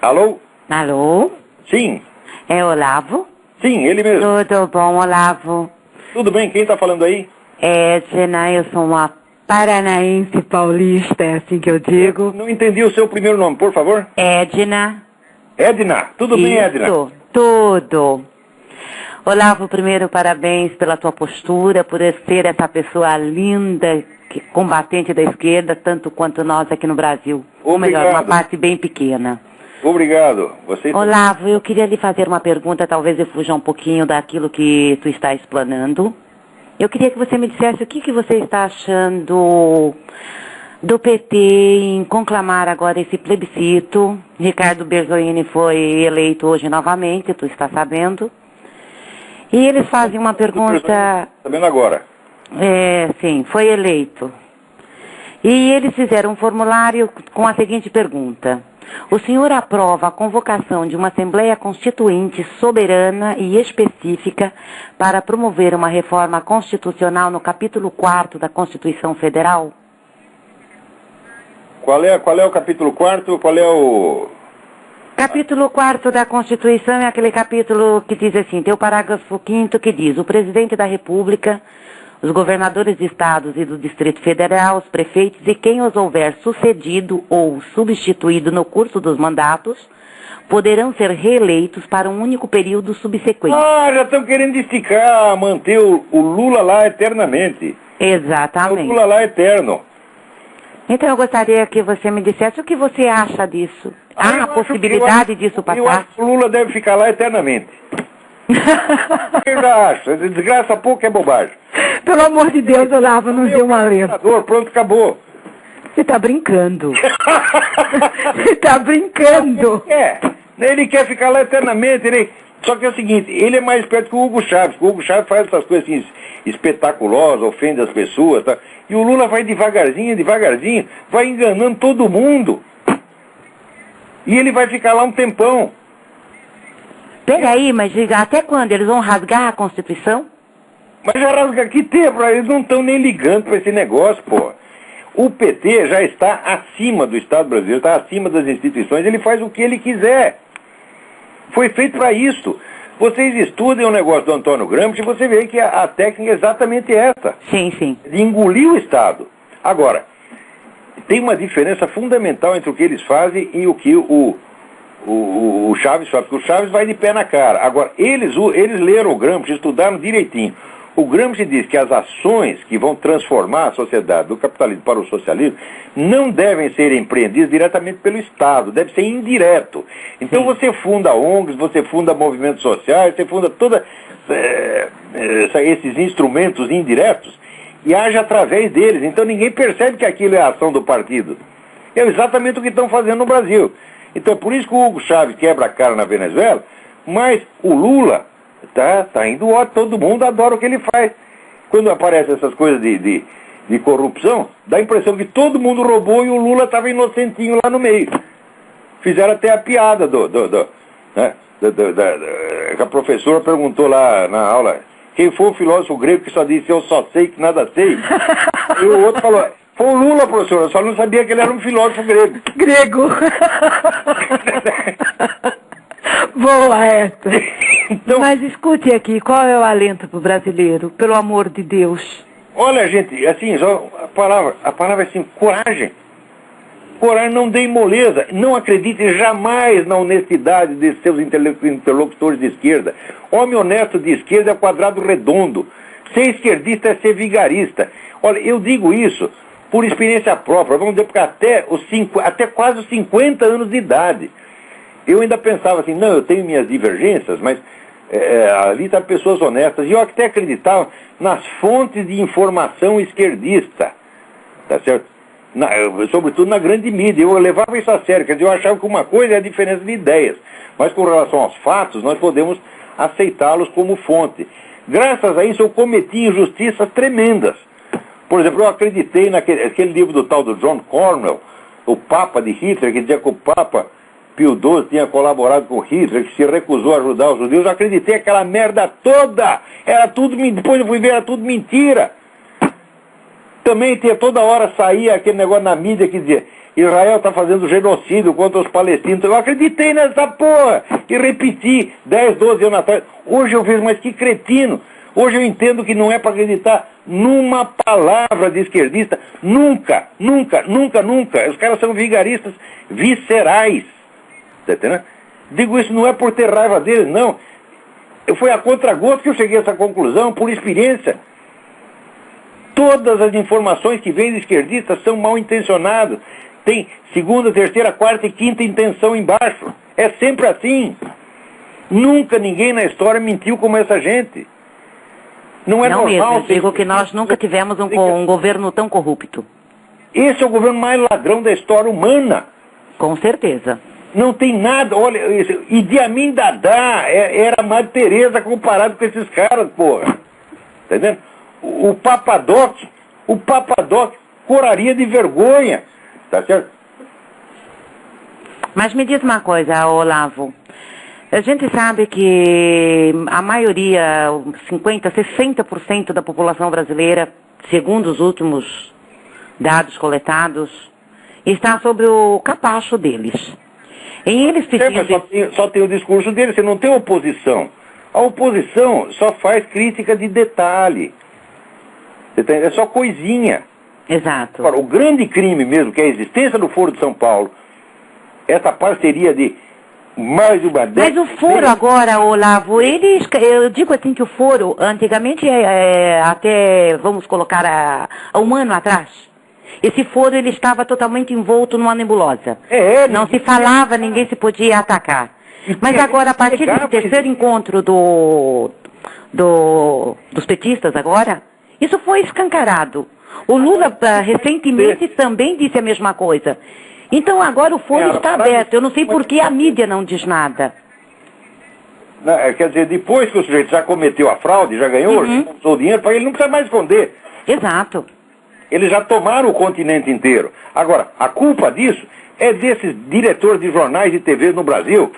Alô? Alô? Sim. É Olavo? Sim, ele mesmo. Tudo bom, Olavo? Tudo bem, quem está falando aí? Edna, eu sou uma paranaense paulista, é assim que eu digo. Não entendi o seu primeiro nome, por favor. Edna. Edna, tudo bem, Edna? Tudo. Olavo, primeiro, parabéns pela tua postura, por ser essa pessoa linda, combatente da esquerda, tanto quanto nós aqui no Brasil. Ou melhor, uma parte bem pequena. Obrigado. Olavo, eu queria lhe fazer uma pergunta, talvez eu fuja um pouquinho daquilo que tu está explanando. Eu queria que você me dissesse o que você está achando do PT em conclamar agora esse plebiscito. Ricardo Berzoini foi eleito hoje novamente, tu está sabendo. E eles fazem uma pergunta... Sabendo agora. Sim, foi eleito. E eles fizeram um formulário com a seguinte pergunta: o senhor aprova a convocação de uma Assembleia Constituinte soberana e específica para promover uma reforma constitucional no capítulo 4º da Constituição Federal? Qual é o capítulo 4º? Qual é o... Capítulo 4º da Constituição é aquele capítulo que diz assim, tem o parágrafo 5º que diz: o presidente da República, os governadores de estados e do Distrito Federal, os prefeitos e quem os houver sucedido ou substituído no curso dos mandatos, poderão ser reeleitos para um único período subsequente. Já estão querendo esticar, manter o Lula lá eternamente. Exatamente. O Lula lá eterno. Então eu gostaria que você me dissesse o que você acha disso. Há a possibilidade disso passar? Eu acho que o Lula deve ficar lá eternamente. Eu já acho. Essa desgraça pouco é bobagem. Pelo amor de Deus, Olavo, não deu uma letra. Pronto, acabou. Você está brincando. Você está brincando. Ele quer ficar lá eternamente. Só que é o seguinte, ele é mais esperto que o Hugo Chávez. O Hugo Chávez faz essas coisas assim, espetaculosas, ofende as pessoas, tá? E o Lula vai devagarzinho, vai enganando todo mundo. E ele vai ficar lá um tempão. Peraí, mas diga, até quando? Eles vão rasgar a Constituição? Mas já rasga que tempo? Eles não estão nem ligando para esse negócio, pô. O PT já está acima do Estado brasileiro, está acima das instituições, ele faz o que ele quiser. Foi feito para isso. Vocês estudem o negócio do Antônio Gramsci e você vê que a técnica é exatamente essa. Sim. De engolir o Estado. Agora, tem uma diferença fundamental entre o que eles fazem e o que o Chaves faz, porque o Chaves vai de pé na cara. Agora, eles leram o Gramsci, estudaram direitinho. O Gramsci diz que as ações que vão transformar a sociedade do capitalismo para o socialismo não devem ser empreendidas diretamente pelo Estado, deve ser indireto. Então você funda ONGs, você funda movimentos sociais, você funda todos esses instrumentos indiretos e age através deles. Então ninguém percebe que aquilo é a ação do partido. É exatamente o que estão fazendo no Brasil. Então por isso que o Hugo Chávez quebra a cara na Venezuela, mas o Lula tá indo ótimo, todo mundo adora o que ele faz. Quando aparecem essas coisas de corrupção, dá a impressão que todo mundo roubou e o Lula estava inocentinho lá no meio. Fizeram até a piada que a professora perguntou lá na aula, quem foi o filósofo grego que só disse eu só sei que nada sei? E o outro falou, foi o Lula, professora, eu só não sabia que ele era um filósofo grego. Grego. Boa essa. Então, mas escute aqui, qual é o alento para o brasileiro, pelo amor de Deus? Olha, gente, assim, só a palavra é assim, coragem. Coragem, não dê moleza, não acredite jamais na honestidade de seus interlocutores de esquerda. Homem honesto de esquerda é quadrado redondo. Ser esquerdista é ser vigarista. Olha, eu digo isso por experiência própria, vamos dizer, porque até quase os 50 anos de idade. Eu ainda pensava assim, não, eu tenho minhas divergências, mas ali estão pessoas honestas. E eu até acreditava nas fontes de informação esquerdista, tá certo? Sobretudo na grande mídia. Eu levava isso a sério, quer dizer, eu achava que uma coisa é a diferença de ideias, mas com relação aos fatos, nós podemos aceitá-los como fonte. Graças a isso eu cometi injustiças tremendas. Por exemplo, eu acreditei naquele livro do tal do John Cornwell, o Papa de Hitler, que dizia que o Papa Pio XII tinha colaborado com Hitler, que se recusou a ajudar os judeus. Eu acreditei aquela merda toda. Era tudo, depois eu fui ver, era tudo mentira. Também toda hora saía aquele negócio na mídia que dizia Israel está fazendo genocídio contra os palestinos. Eu acreditei nessa porra e repeti 10, 12 anos atrás. Hoje eu vejo, mas que cretino. Hoje eu entendo que não é para acreditar numa palavra de esquerdista. Nunca, nunca, nunca, nunca. Os caras são vigaristas viscerais. Tá entendendo? Digo isso não é por ter raiva deles, não. Foi a contragosto que eu cheguei a essa conclusão, por experiência. Todas as informações que vêm de esquerdistas são mal intencionadas. Tem segunda, terceira, quarta e quinta intenção embaixo. É sempre assim. Nunca ninguém na história mentiu como essa gente. Não é não normal. Mesmo, eu digo que nós nunca tivemos um governo tão corrupto. Esse é o governo mais ladrão da história humana. Com certeza. Não tem nada, olha, Idi Amin Dada era a Madre Teresa comparado com esses caras, porra. Tá entendendo? O Papadoc coraria de vergonha, tá certo? Mas me diz uma coisa, Olavo. A gente sabe que a maioria, 50%, 60% da população brasileira, segundo os últimos dados coletados, está sobre o capacho deles. E eles precisam... Só tem o discurso deles, você não tem oposição. A oposição só faz crítica de detalhe. É só coisinha. Exato. Agora, o grande crime mesmo, que é a existência do Foro de São Paulo, essa parceria de mais de uma década... Mas o Foro agora, Olavo, eu digo assim que o Foro, antigamente, até, vamos colocar, há um ano atrás, esse Foro ele estava totalmente envolto numa nebulosa. Não se falava, ninguém se podia atacar. Mas agora, a partir do terceiro encontro dos petistas agora, isso foi escancarado. O Lula recentemente também disse a mesma coisa. Então agora o Foro está aberto. Eu não sei por que a mídia não diz nada. Não, quer dizer, depois que o sujeito já cometeu a fraude, já ganhou, o dinheiro, para ele não precisa mais esconder. Exato. Eles já tomaram o continente inteiro. Agora, a culpa disso é desses diretores de jornais e TV no Brasil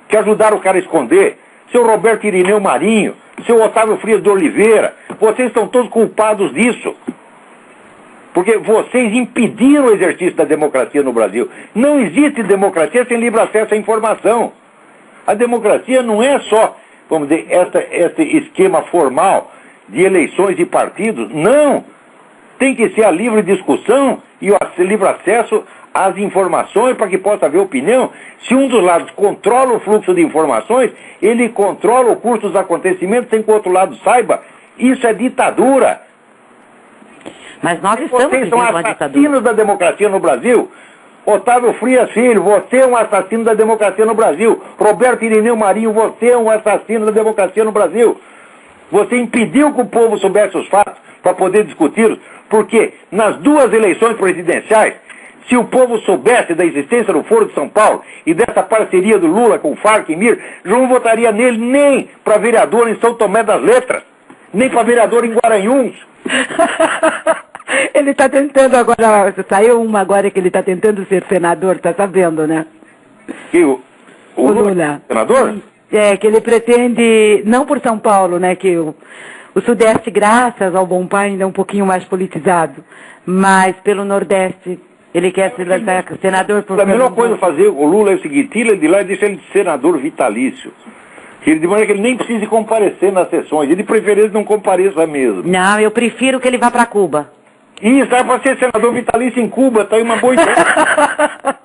que ajudaram o cara a esconder. Seu Roberto Irineu Marinho, seu Otávio Frias de Oliveira, vocês estão todos culpados disso. Porque vocês impediram o exercício da democracia no Brasil. Não existe democracia sem livre acesso à informação. A democracia não é só, vamos dizer, esse esquema formal de eleições e partidos. Não! Tem que ser a livre discussão e o livre acesso às informações para que possa haver opinião. Se um dos lados controla o fluxo de informações, ele controla o curso dos acontecimentos sem que o outro lado saiba Isso é ditadura. Mas nós estamos Vocês vivendo são uma ditadura. assassinos da democracia no Brasil. Otávio Frias Filho, você é um assassino da democracia no Brasil. Roberto Irineu Marinho, você é um assassino da democracia no Brasil. Você impediu que o povo soubesse os fatos para poder discuti-los, porque nas duas eleições presidenciais, se o povo soubesse da existência do Foro de São Paulo e dessa parceria do Lula com o Farc e Mir, não votaria nele nem para vereador em São Tomé das Letras, nem para vereador em Guaranhuns. Ele está tentando agora, saiu uma agora que ele está tentando ser senador, tá sabendo, né? Que o Lula. Senador? É, que ele pretende, não por São Paulo, né, que o Sudeste, graças ao Bom Pai, ainda é um pouquinho mais politizado, mas pelo Nordeste, ele quer ser senador por... A melhor coisa a fazer o Lula é o seguinte, tira ele de lá e deixa ele de senador vitalício. De maneira que ele nem precise comparecer nas sessões, e de preferência não compareça mesmo. Não, eu prefiro que ele vá para Cuba. Isso, é para ser senador vitalício em Cuba, tá aí uma boa ideia.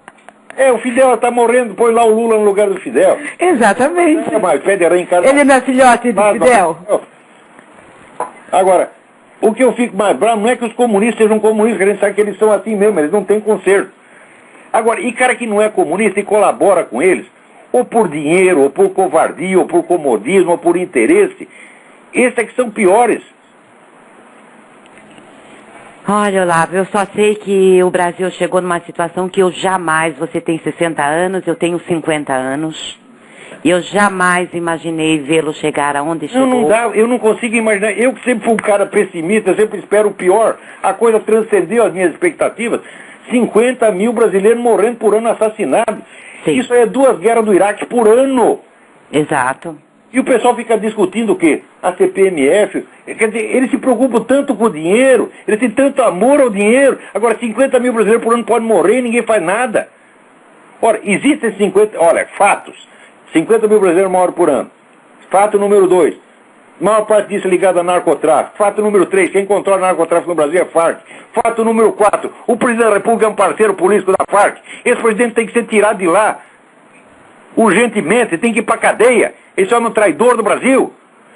O Fidel está morrendo, põe lá o Lula no lugar do Fidel. Exatamente. Mas Federer em casa. Ele não é filhote do Fidel? Agora, o que eu fico mais bravo não é que os comunistas sejam comunistas, a gente sabe que eles são assim mesmo, eles não têm conserto. Agora, e cara que não é comunista e colabora com eles, ou por dinheiro, ou por covardia, ou por comodismo, ou por interesse, esses é que são piores. Olha, Olavo, eu só sei que o Brasil chegou numa situação que eu jamais, você tem 60 anos, eu tenho 50 anos, e eu jamais imaginei vê-lo chegar aonde chegou. Não dá, eu não consigo imaginar, eu que sempre fui um cara pessimista, sempre espero o pior, a coisa transcendeu as minhas expectativas, 50 mil brasileiros morrendo por ano assassinados. Sim. Isso é 2 guerras do Iraque por ano. Exato. E o pessoal fica discutindo o quê? A CPMF. Quer dizer, eles se preocupam tanto com o dinheiro, eles têm tanto amor ao dinheiro. Agora, 50 mil brasileiros por ano podem morrer e ninguém faz nada. Ora, existem 50... Olha, fatos. 50 mil brasileiros morrem por ano. Fato número 2. Maior parte disso é ligada a narcotráfico. Fato número 3. Quem controla o narcotráfico no Brasil é Farc. Fato número 4. O presidente da República é um parceiro político da Farc. Esse presidente tem que ser tirado de lá. Urgentemente, tem que ir para cadeia. Esse homem é um traidor do Brasil.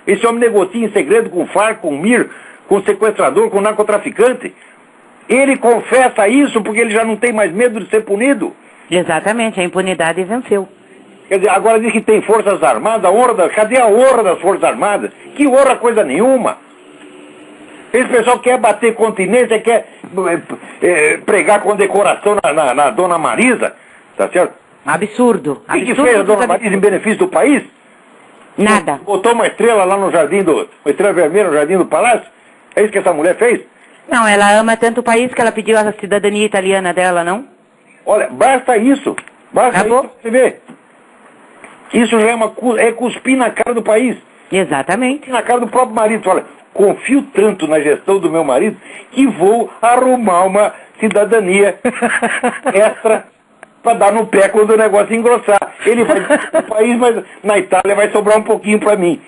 Esse homem negocia em segredo com o Farc, com o Mir, com o sequestrador, com o narcotraficante. Ele confessa isso porque ele já não tem mais medo de ser punido. Exatamente, a impunidade venceu. Quer dizer, agora diz que tem forças armadas, cadê a honra das forças armadas? Que honra coisa nenhuma. Esse pessoal quer bater continência, quer pregar condecoração na Dona Marisa, tá certo? Absurdo. O que fez a Dona Marisa em benefício do país? Nada. Botou uma estrela lá no jardim uma estrela vermelha no jardim do palácio? É isso que essa mulher fez? Não, ela ama tanto o país que ela pediu a cidadania italiana dela, não? Olha, basta isso. Basta isso pra você ver. Isso já é cuspir na cara do país. Exatamente. Na cara do próprio marido. Olha, confio tanto na gestão do meu marido que vou arrumar uma cidadania extra para dar no pé quando o negócio engrossar. Ele vai para o país, mas na Itália vai sobrar um pouquinho para mim.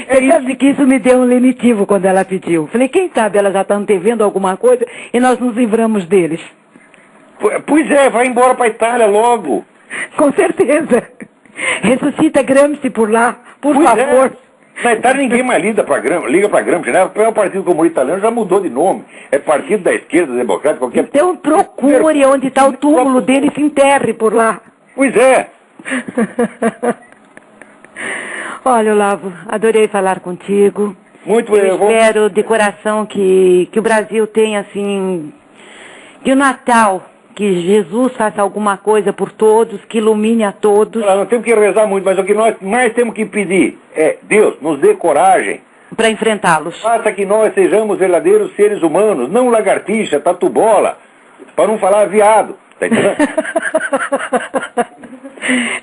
Eu sabe que isso me deu um lenitivo quando ela pediu. Falei, quem sabe ela já está antevendo alguma coisa e nós nos livramos deles. Pois é, vai embora para a Itália logo. Com certeza. Ressuscita Gramsci por lá, por favor. Na Itália ninguém mais liga para Gramsci, né? O Partido Comunista Italiano já mudou de nome. É Partido da Esquerda Democrática, qualquer... Então procure onde está o túmulo dele e se enterre por lá. Pois é. Olha, Olavo, adorei falar contigo. Muito eu espero de coração que o Brasil tenha, assim, que o Natal, que Jesus faça alguma coisa por todos, que ilumine a todos. Nós não temos que rezar muito, mas o que nós mais temos que pedir é, Deus, nos dê coragem para enfrentá-los. Faça que nós sejamos verdadeiros seres humanos, não lagartixa, tatu-bola, para não falar viado. Tá entendendo?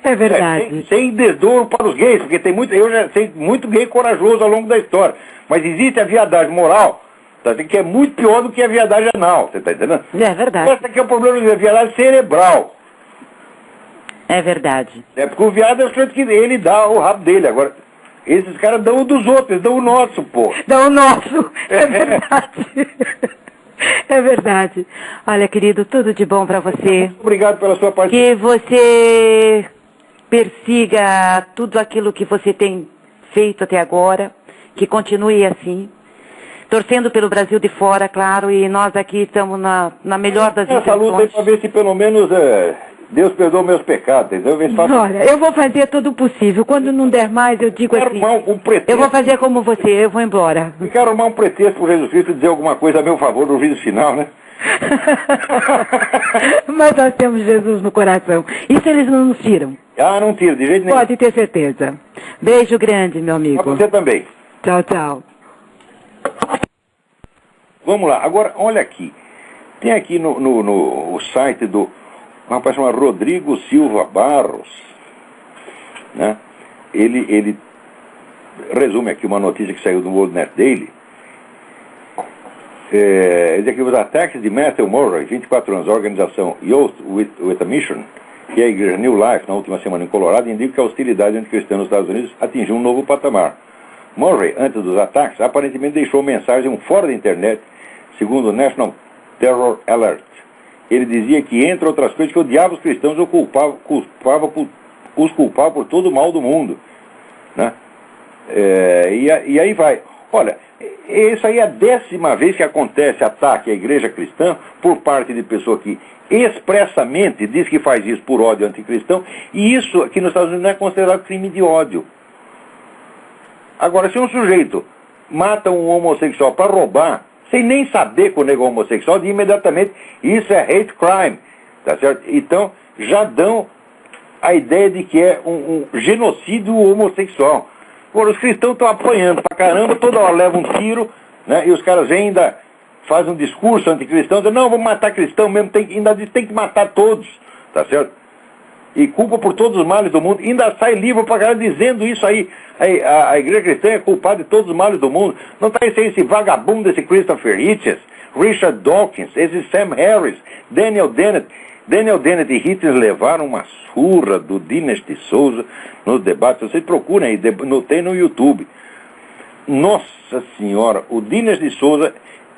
É verdade. Sem desdouro para os gays, porque tem muito, eu já sei muito gay corajoso ao longo da história, mas existe a viadagem moral, tá, que é muito pior do que a viadagem anal, você está entendendo? É verdade. Esse aqui é o problema da viadagem cerebral. É verdade. É porque o viado é o que ele dá o rabo dele. Agora, esses caras dão o dos outros, eles dão o nosso, pô. Dão o nosso, é verdade. É verdade. Olha, querido, tudo de bom para você. Muito obrigado pela sua participação. Que você persiga tudo aquilo que você tem feito até agora, que continue assim, torcendo pelo Brasil de fora, claro, e nós aqui estamos na melhor das essa luta aí para ver se pelo menos Deus perdoa meus pecados, entendeu? Olha, eu vou fazer todo o possível. Quando não der mais, eu digo assim, eu vou fazer como você, eu vou embora. Eu quero arrumar um pretexto para Jesus Cristo dizer alguma coisa a meu favor no vídeo final, né? Mas nós temos Jesus no coração. Isso eles não nos tiram. Ah, não tiro, de jeito nenhum. Pode ter certeza. Beijo grande, meu amigo. Pra você também. Tchau, tchau. Vamos lá, agora olha aqui. Tem aqui no site do um rapaz chamado Rodrigo Silva Barros, né? Ele resume aqui uma notícia que saiu do World Net Daily. Ele diz aqui: os ataques de Matthew Murray, 24 anos, a organização Youth with a Mission, que é a igreja New Life, na última semana em Colorado, indica que a hostilidade entre cristãos nos Estados Unidos atingiu um novo patamar. Murray, antes dos ataques, aparentemente deixou mensagem em um fórum da internet, segundo o National Terror Alert. Ele dizia que, entre outras coisas, que odiava os cristãos e os culpava por todo o mal do mundo, né? E aí vai. Olha, isso aí é a 10ª vez que acontece ataque à igreja cristã por parte de pessoa que expressamente diz que faz isso por ódio anticristão, e isso aqui nos Estados Unidos não é considerado crime de ódio. Agora, se um sujeito mata um homossexual para roubar, sem nem saber que o nego é homossexual, de imediatamente isso é hate crime, tá certo? Então, já dão a ideia de que é um genocídio homossexual. Agora, os cristãos estão apanhando pra caramba, toda hora levam um tiro, né? E os caras ainda fazem um discurso anticristão, dizem, não, vamos matar cristão mesmo, ainda diz, tem que matar todos, tá certo? E culpa por todos os males do mundo, ainda sai livro pra caramba dizendo isso aí. A igreja cristã é culpada de todos os males do mundo. Não está esse vagabundo, esse Christopher Hitchens, Richard Dawkins, esse Sam Harris, Daniel Dennett. Daniel Dennett e Hitchens levaram uma surra do Dinesh de Souza nos debates. Vocês procurem aí, tem no YouTube. Nossa Senhora, o Dinesh de Souza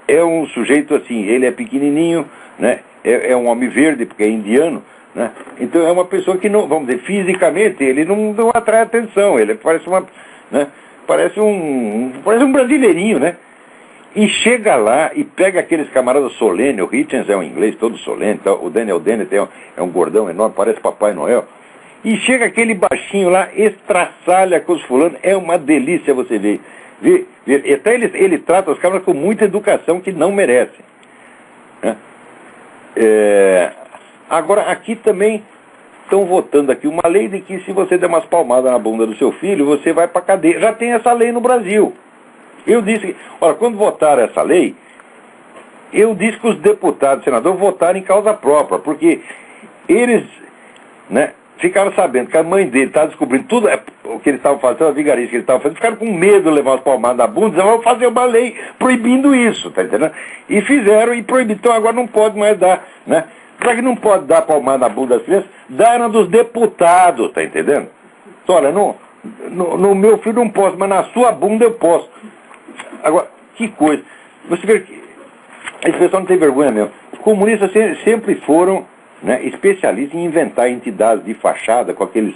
é um sujeito assim, ele é pequenininho, né? É um homem verde, porque é indiano, né? Então é uma pessoa que não, vamos dizer, fisicamente ele não atrai atenção, ele parece parece um brasileirinho, né? E chega lá e pega aqueles camaradas solenes, o Hitchens é um inglês todo solene, o Daniel Dennett é um gordão enorme, parece Papai Noel, e chega aquele baixinho lá, estraçalha com os fulanos, é uma delícia você ver. Até ele trata os camaradas com muita educação que não merecem, né? Agora, aqui também estão votando aqui uma lei de que se você der umas palmadas na bunda do seu filho, você vai para cadeia. Já tem essa lei no Brasil. Eu disse que, olha, quando votaram essa lei, eu disse que os deputados e senadores votaram em causa própria, porque eles, né, ficaram sabendo que a mãe dele estava descobrindo tudo o que eles estavam fazendo, a vigarice que eles estavam fazendo, ficaram com medo de levar as palmadas na bunda, diziam, vamos fazer uma lei proibindo isso, tá entendendo? E fizeram e proibiram, então agora não pode mais dar, né? Já que não pode dar palmada na bunda das crianças, dá dos deputados, tá entendendo? Olha, no meu filho não posso, mas na sua bunda eu posso. Agora, que coisa. Você vê que esse pessoal não tem vergonha mesmo. Os comunistas sempre foram, né, especialistas em inventar entidades de fachada com aqueles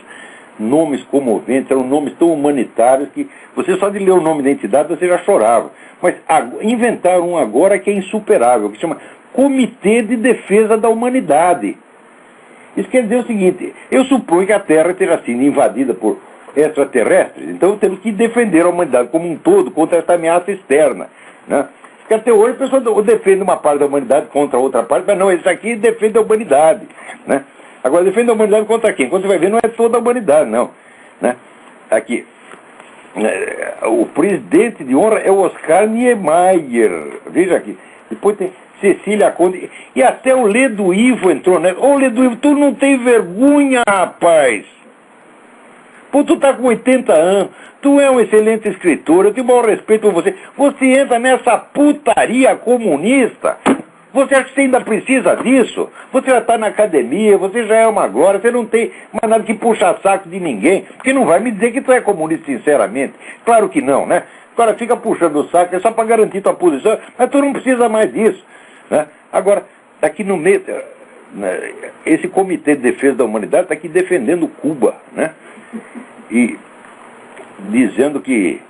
nomes comoventes, eram nomes tão humanitários que você só de ler o nome da entidade você já chorava. Mas inventaram um agora que é insuperável, que se chama Comitê de Defesa da Humanidade. Isso quer dizer o seguinte: eu suponho que a Terra terá sido invadida por extraterrestres, então temos que defender a humanidade como um todo contra essa ameaça externa, né? Porque até hoje a pessoa defende uma parte da humanidade contra a outra parte, mas não, esse aqui defende a humanidade, né? Agora, defende a humanidade contra quem? Quando você vai ver, não é toda a humanidade, não, né? Aqui, o presidente de honra é o Oscar Niemeyer, veja aqui, depois tem Cecília Conde, e até o Ledo Ivo entrou, né? Ô Ledo Ivo, tu não tem vergonha, rapaz! Pô, tu tá com 80 anos, tu é um excelente escritor, eu tenho bom respeito por você. Você entra nessa putaria comunista? Você acha que você ainda precisa disso? Você já está na academia, você já é uma glória, você não tem mais nada que puxar saco de ninguém, porque não vai me dizer que tu é comunista sinceramente. Claro que não, né? Agora fica puxando o saco, é só para garantir tua posição, mas tu não precisa mais disso, né? Agora, aqui no meio, né, esse Comitê de Defesa da Humanidade está aqui defendendo Cuba, né? E dizendo que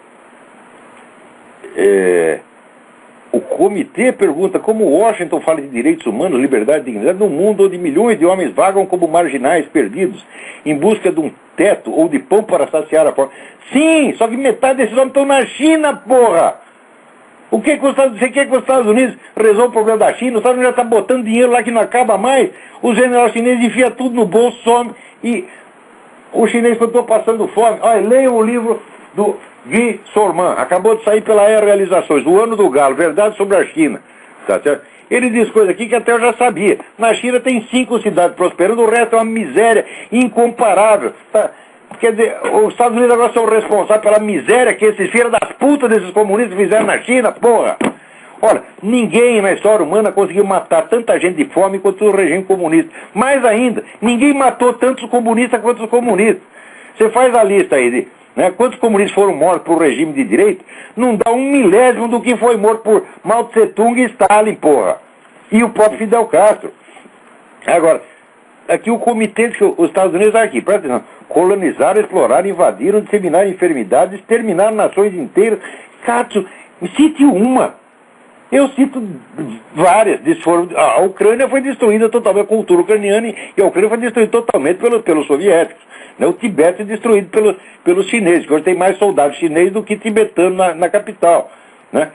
O comitê pergunta como Washington fala de direitos humanos, liberdade e dignidade num mundo onde milhões de homens vagam como marginais perdidos em busca de um teto ou de pão para saciar a fome. Sim, só que metade desses homens estão na China, porra! Você quer que os Estados Unidos resolvam o problema da China? Os Estados Unidos já estão botando dinheiro lá que não acaba mais. O general chinês enfia tudo no bolso, some. E o chinês, quando estou passando fome, olha, leia o livro do Guy Sorman, acabou de sair pela Realizações, O Ano do Galo, Verdade sobre a China. Tá certo? Ele diz coisa aqui que até eu já sabia. Na China tem 5 cidades prosperando, o resto é uma miséria incomparável. Tá? Quer dizer, os Estados Unidos agora são responsáveis pela miséria que esses filhos das putas desses comunistas fizeram na China, porra! Olha, ninguém na história humana conseguiu matar tanta gente de fome quanto o regime comunista. Mais ainda, ninguém matou tantos comunistas quanto os comunistas. Você faz a lista aí de quantos comunistas foram mortos por regime de direita, não dá 1/1000 do que foi morto por Mao Tse Tung e Stalin, porra. E o próprio Fidel Castro. Agora, aqui o comitê que os Estados Unidos aqui, presta atenção, colonizaram, exploraram, invadiram, disseminaram enfermidades, exterminaram nações inteiras. Cato, cite uma. Eu cito várias. A Ucrânia foi destruída totalmente, a cultura ucraniana, e a Ucrânia foi destruída totalmente pelos soviéticos. O Tibete é destruído pelos chineses, que hoje tem mais soldados chineses do que tibetanos na capital. Né?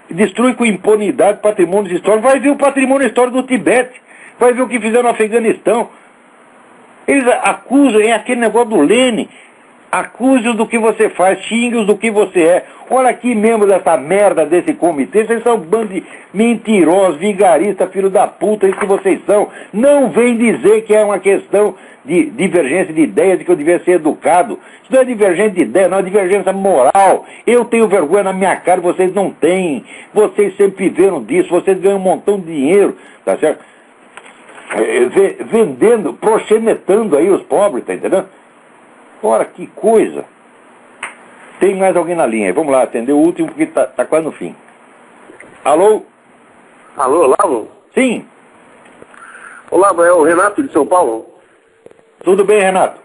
Destrui com impunidade patrimônios históricos. Vai ver o patrimônio histórico do Tibete. Vai ver o que fizeram no Afeganistão. Eles acusam, é aquele negócio do Lenin. Acuse-os do que você faz, xingue-os do que você é. Olha aqui, membros dessa merda desse comitê, vocês são um bando de mentirosos, vigaristas, filho da puta, isso que vocês são. Não vem dizer que é uma questão de divergência de ideias, de que eu devia ser educado. Isso não é divergência de ideia, não é divergência moral. Eu tenho vergonha na minha cara, vocês não têm. Vocês sempre viveram disso, vocês ganham um montão de dinheiro, tá certo? Vendendo, proxenetando aí os pobres, tá entendendo? Ora, que coisa. Tem mais alguém na linha? Vamos lá, atender o último, porque tá quase no fim. Alô? Alô, Olavo? Sim. Olavo, é o Renato de São Paulo? Tudo bem, Renato?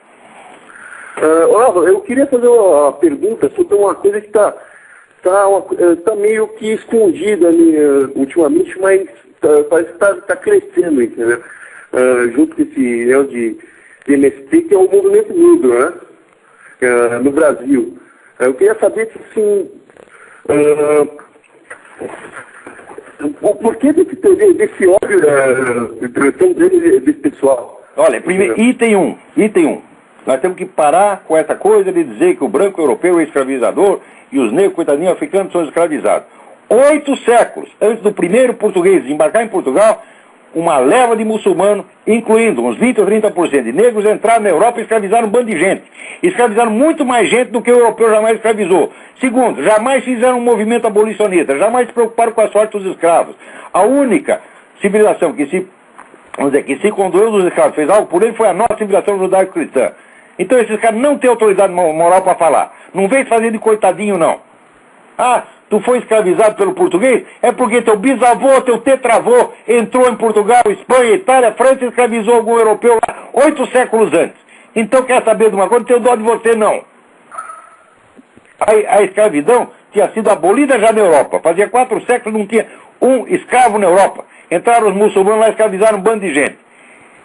Olavo, eu queria fazer uma pergunta sobre uma coisa que tá meio que escondida ultimamente, mas parece que tá crescendo, entendeu? Junto com esse de MST, que é o movimento negro, né? No Brasil. Eu queria saber se, assim, o porquê desse ódio tão grande desse pessoal. Olha, primeiro, item 1. Nós temos que parar com essa coisa de dizer que o branco europeu é escravizador e os negros, coitadinhos africanos, são escravizados. 8 séculos antes do primeiro português desembarcar em Portugal, uma leva de muçulmanos, incluindo uns 20 ou 30% de negros, entraram na Europa e escravizaram um bando de gente. Escravizaram muito mais gente do que o europeu jamais escravizou. Segundo, jamais fizeram um movimento abolicionista, jamais se preocuparam com a sorte dos escravos. A única civilização que se condoeu dos escravos, fez algo por ele, foi a nossa civilização judaico-cristã. Então esses caras não têm autoridade moral para falar. Não vem fazer de coitadinho, não. Ah, tu foi escravizado pelo português? É porque teu bisavô, teu tetravô entrou em Portugal, Espanha, Itália, França e escravizou algum europeu lá 8 séculos antes. Então quer saber de uma coisa? Não tenho dó de você, não. A escravidão tinha sido abolida já na Europa. Fazia 4 séculos não tinha um escravo na Europa. Entraram os muçulmanos lá e escravizaram um bando de gente.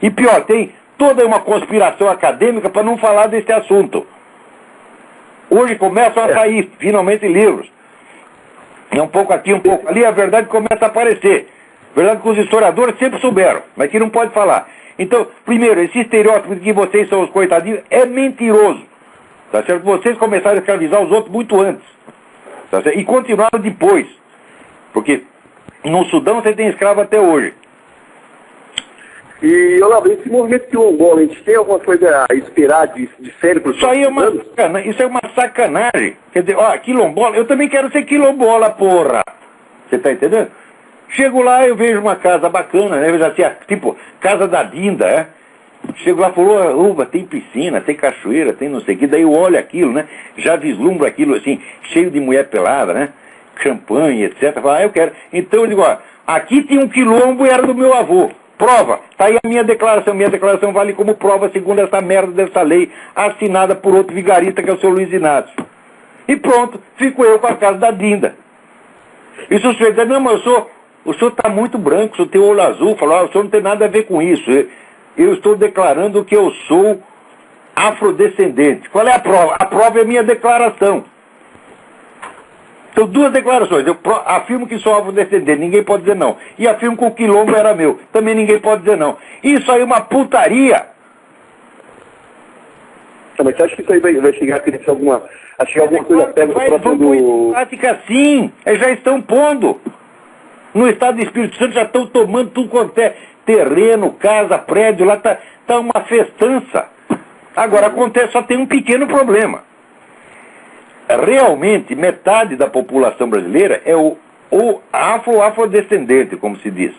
E pior, tem toda uma conspiração acadêmica para não falar desse assunto. Hoje começam a sair, finalmente, livros. É um pouco aqui, um pouco ali, a verdade começa a aparecer. Verdade que os historiadores sempre souberam, mas que não pode falar. Então, primeiro, esse estereótipo de que vocês são os coitadinhos é mentiroso. Tá certo? Vocês começaram a escravizar os outros muito antes. Tá certo? E continuaram depois. Porque no Sudão você tem escravo até hoje. E, Olavo, esse movimento quilombola, a gente tem alguma coisa a esperar de sério para os Isso é uma sacanagem. Quer dizer, quilombola, eu também quero ser quilombola, porra. Você tá entendendo? Chego lá, eu vejo uma casa bacana, né? Já tinha, tipo, casa da Dinda, né? Chego lá e falo, tem piscina, tem cachoeira, tem não sei o que. Daí eu olho aquilo, né? Já vislumbro aquilo, assim, cheio de mulher pelada, né? Champanhe, etc. Falo, eu quero. Então eu digo, aqui tem um quilombo e era do meu avô. Prova, está aí a minha declaração vale como prova segundo essa merda dessa lei, assinada por outro vigarista que é o seu Luiz Inácio. E pronto, fico eu com a casa da Dinda. E se o sujeito diz, não, mas o senhor está muito branco, o senhor tem olho azul, falou, o senhor não tem nada a ver com isso. Eu estou declarando que eu sou afrodescendente. Qual é a prova? A prova é a minha declaração. São duas declarações. Eu afirmo que sou afrodescendente, ninguém pode dizer não. E afirmo que o quilombo era meu, também ninguém pode dizer não. Isso aí é uma putaria. Mas você acha que isso aí vai chegar a crescer alguma coisa perto do próximo do... prática sim, já estão pondo. No estado do Espírito Santo já estão tomando tudo quanto é terreno, casa, prédio, lá tá uma festança. Agora acontece, só tem um pequeno problema. Realmente, metade da população brasileira é o afrodescendente, como se diz.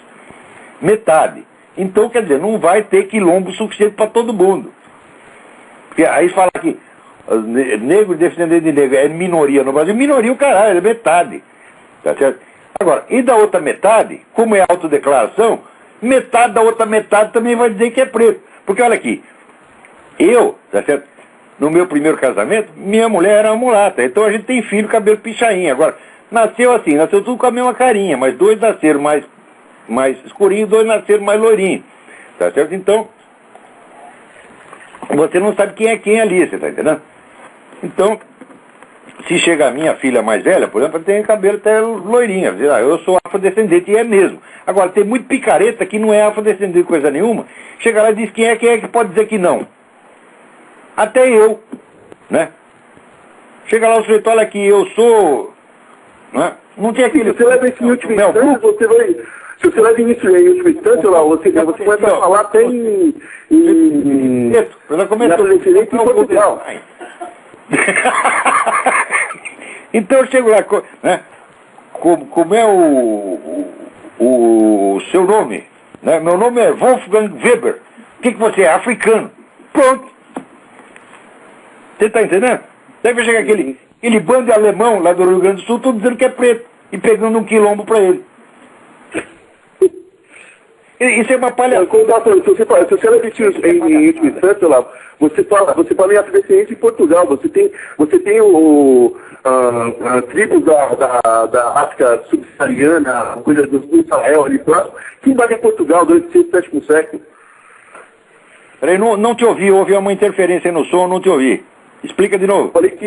Metade. Então, quer dizer, não vai ter quilombo suficiente para todo mundo. Porque aí fala que negro descendente de negro é minoria no Brasil. Minoria o caralho, é metade. Tá certo? Agora, e da outra metade, como é autodeclaração, metade da outra metade também vai dizer que é preto. Porque olha aqui, tá certo? No meu primeiro casamento, minha mulher era uma mulata. Então a gente tem filho, cabelo pichainha. Agora, nasceu tudo com a mesma carinha, mas 2 nasceram mais escurinhos, 2 nasceram mais loirinhos. Tá certo? Então, você não sabe quem é quem ali, você tá entendendo? Então, se chega a minha filha mais velha, por exemplo, ela tem cabelo até loirinha. Eu sou afrodescendente, e é mesmo. Agora, tem muito picareta que não é afrodescendente coisa nenhuma. Chega lá e diz quem é que pode dizer que não. Até eu, né? Chega lá o sujeito, olha aqui, eu sou... Né? Não tem aquele... Se você leva isso em última instância, você vai... Se você leva isso em última instância, lá, você começa a falar até em afrodescendente em Portugal. Então eu chego lá, né? Como é o seu nome? Né? Meu nome é Wolfgang Weber. O que você é? Africano. Pronto. Você está entendendo? Deve chegar aquele bando de alemão lá do Rio Grande do Sul, todo dizendo que é preto, e pegando um quilombo para ele. Isso é uma palhaçada. Se você leva isso em última instância, lá, você fala em afrodescendente em Portugal, você tem a tribo da África subsaariana, coisa do Israel ali próximo, que invade Portugal durante o 6º, 7º século. Peraí, não te ouvi, houve uma interferência no som, não te ouvi. Explica de novo. Falei que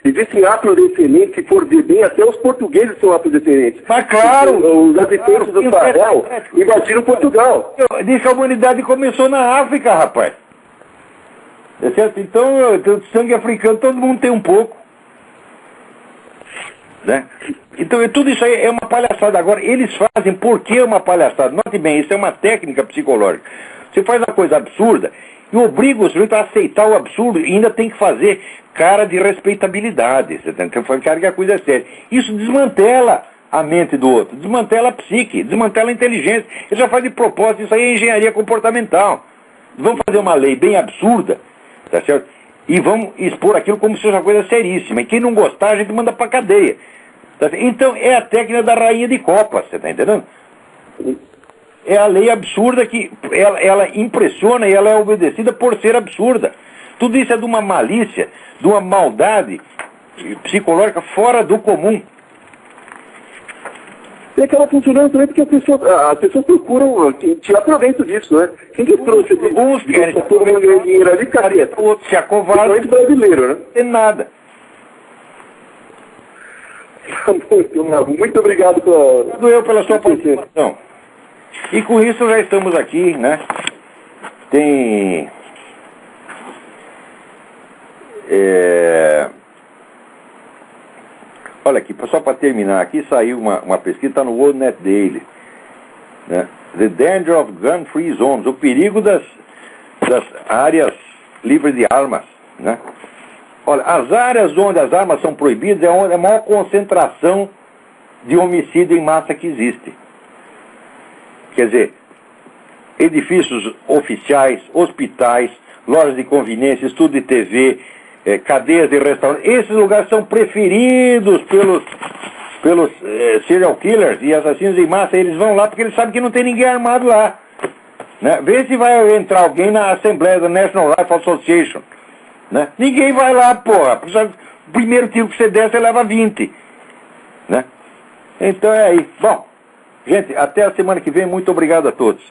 existem afrodescendentes, se for ver bem, até os portugueses são afrodescendentes. Mas claro! Os habitantes do Sahel invadiram Portugal. Diz que a humanidade começou na África, rapaz. É certo? Então, o sangue africano, todo mundo tem um pouco. Né? Então, tudo isso aí é uma palhaçada. Agora, eles fazem por que uma palhaçada? Note bem, isso é uma técnica psicológica. Você faz uma coisa absurda e obriga o sujeito a aceitar o absurdo e ainda tem que fazer cara de respeitabilidade. Você tem que fazer cara que a coisa é séria. Isso desmantela a mente do outro, desmantela a psique, desmantela a inteligência. Ele já faz de propósito, isso aí é engenharia comportamental. Vamos fazer uma lei bem absurda, tá certo? E vamos expor aquilo como se fosse uma coisa seríssima. E quem não gostar, a gente manda pra cadeia. Tá certo? Então, é a técnica da rainha de copas, você tá entendendo? É a lei absurda que ela impressiona e ela é obedecida por ser absurda. Tudo isso é de uma malícia, de uma maldade psicológica fora do comum. E acaba funcionando também porque as pessoas procuram tirar proveito disso, né? Quem que trouxe uns querem todo mundo ganha dinheiro ali, cara, outros se acovardam. Principalmente brasileiro, né? Não tem nada. Muito obrigado pela sua participação. E com isso já estamos aqui, né? Tem... Olha aqui, só para terminar, aqui saiu uma pesquisa, está no World Net Daily, né? The Danger of Gun-Free Zones, o perigo das áreas livres de armas, né? Olha, as áreas onde as armas são proibidas é onde a maior concentração de homicídio em massa que existe. Quer dizer, edifícios oficiais, hospitais, lojas de conveniência, estúdio de TV, cadeias de restaurantes, esses lugares são preferidos pelos serial killers e assassinos em massa. Eles vão lá porque eles sabem que não tem ninguém armado lá, né? Vê se vai entrar alguém na Assembleia da National Rifle Association, né? Ninguém vai lá, porra. O primeiro tiro que você der, você leva 20, né? Então é aí. Bom, gente, até a semana que vem. Muito obrigado a todos.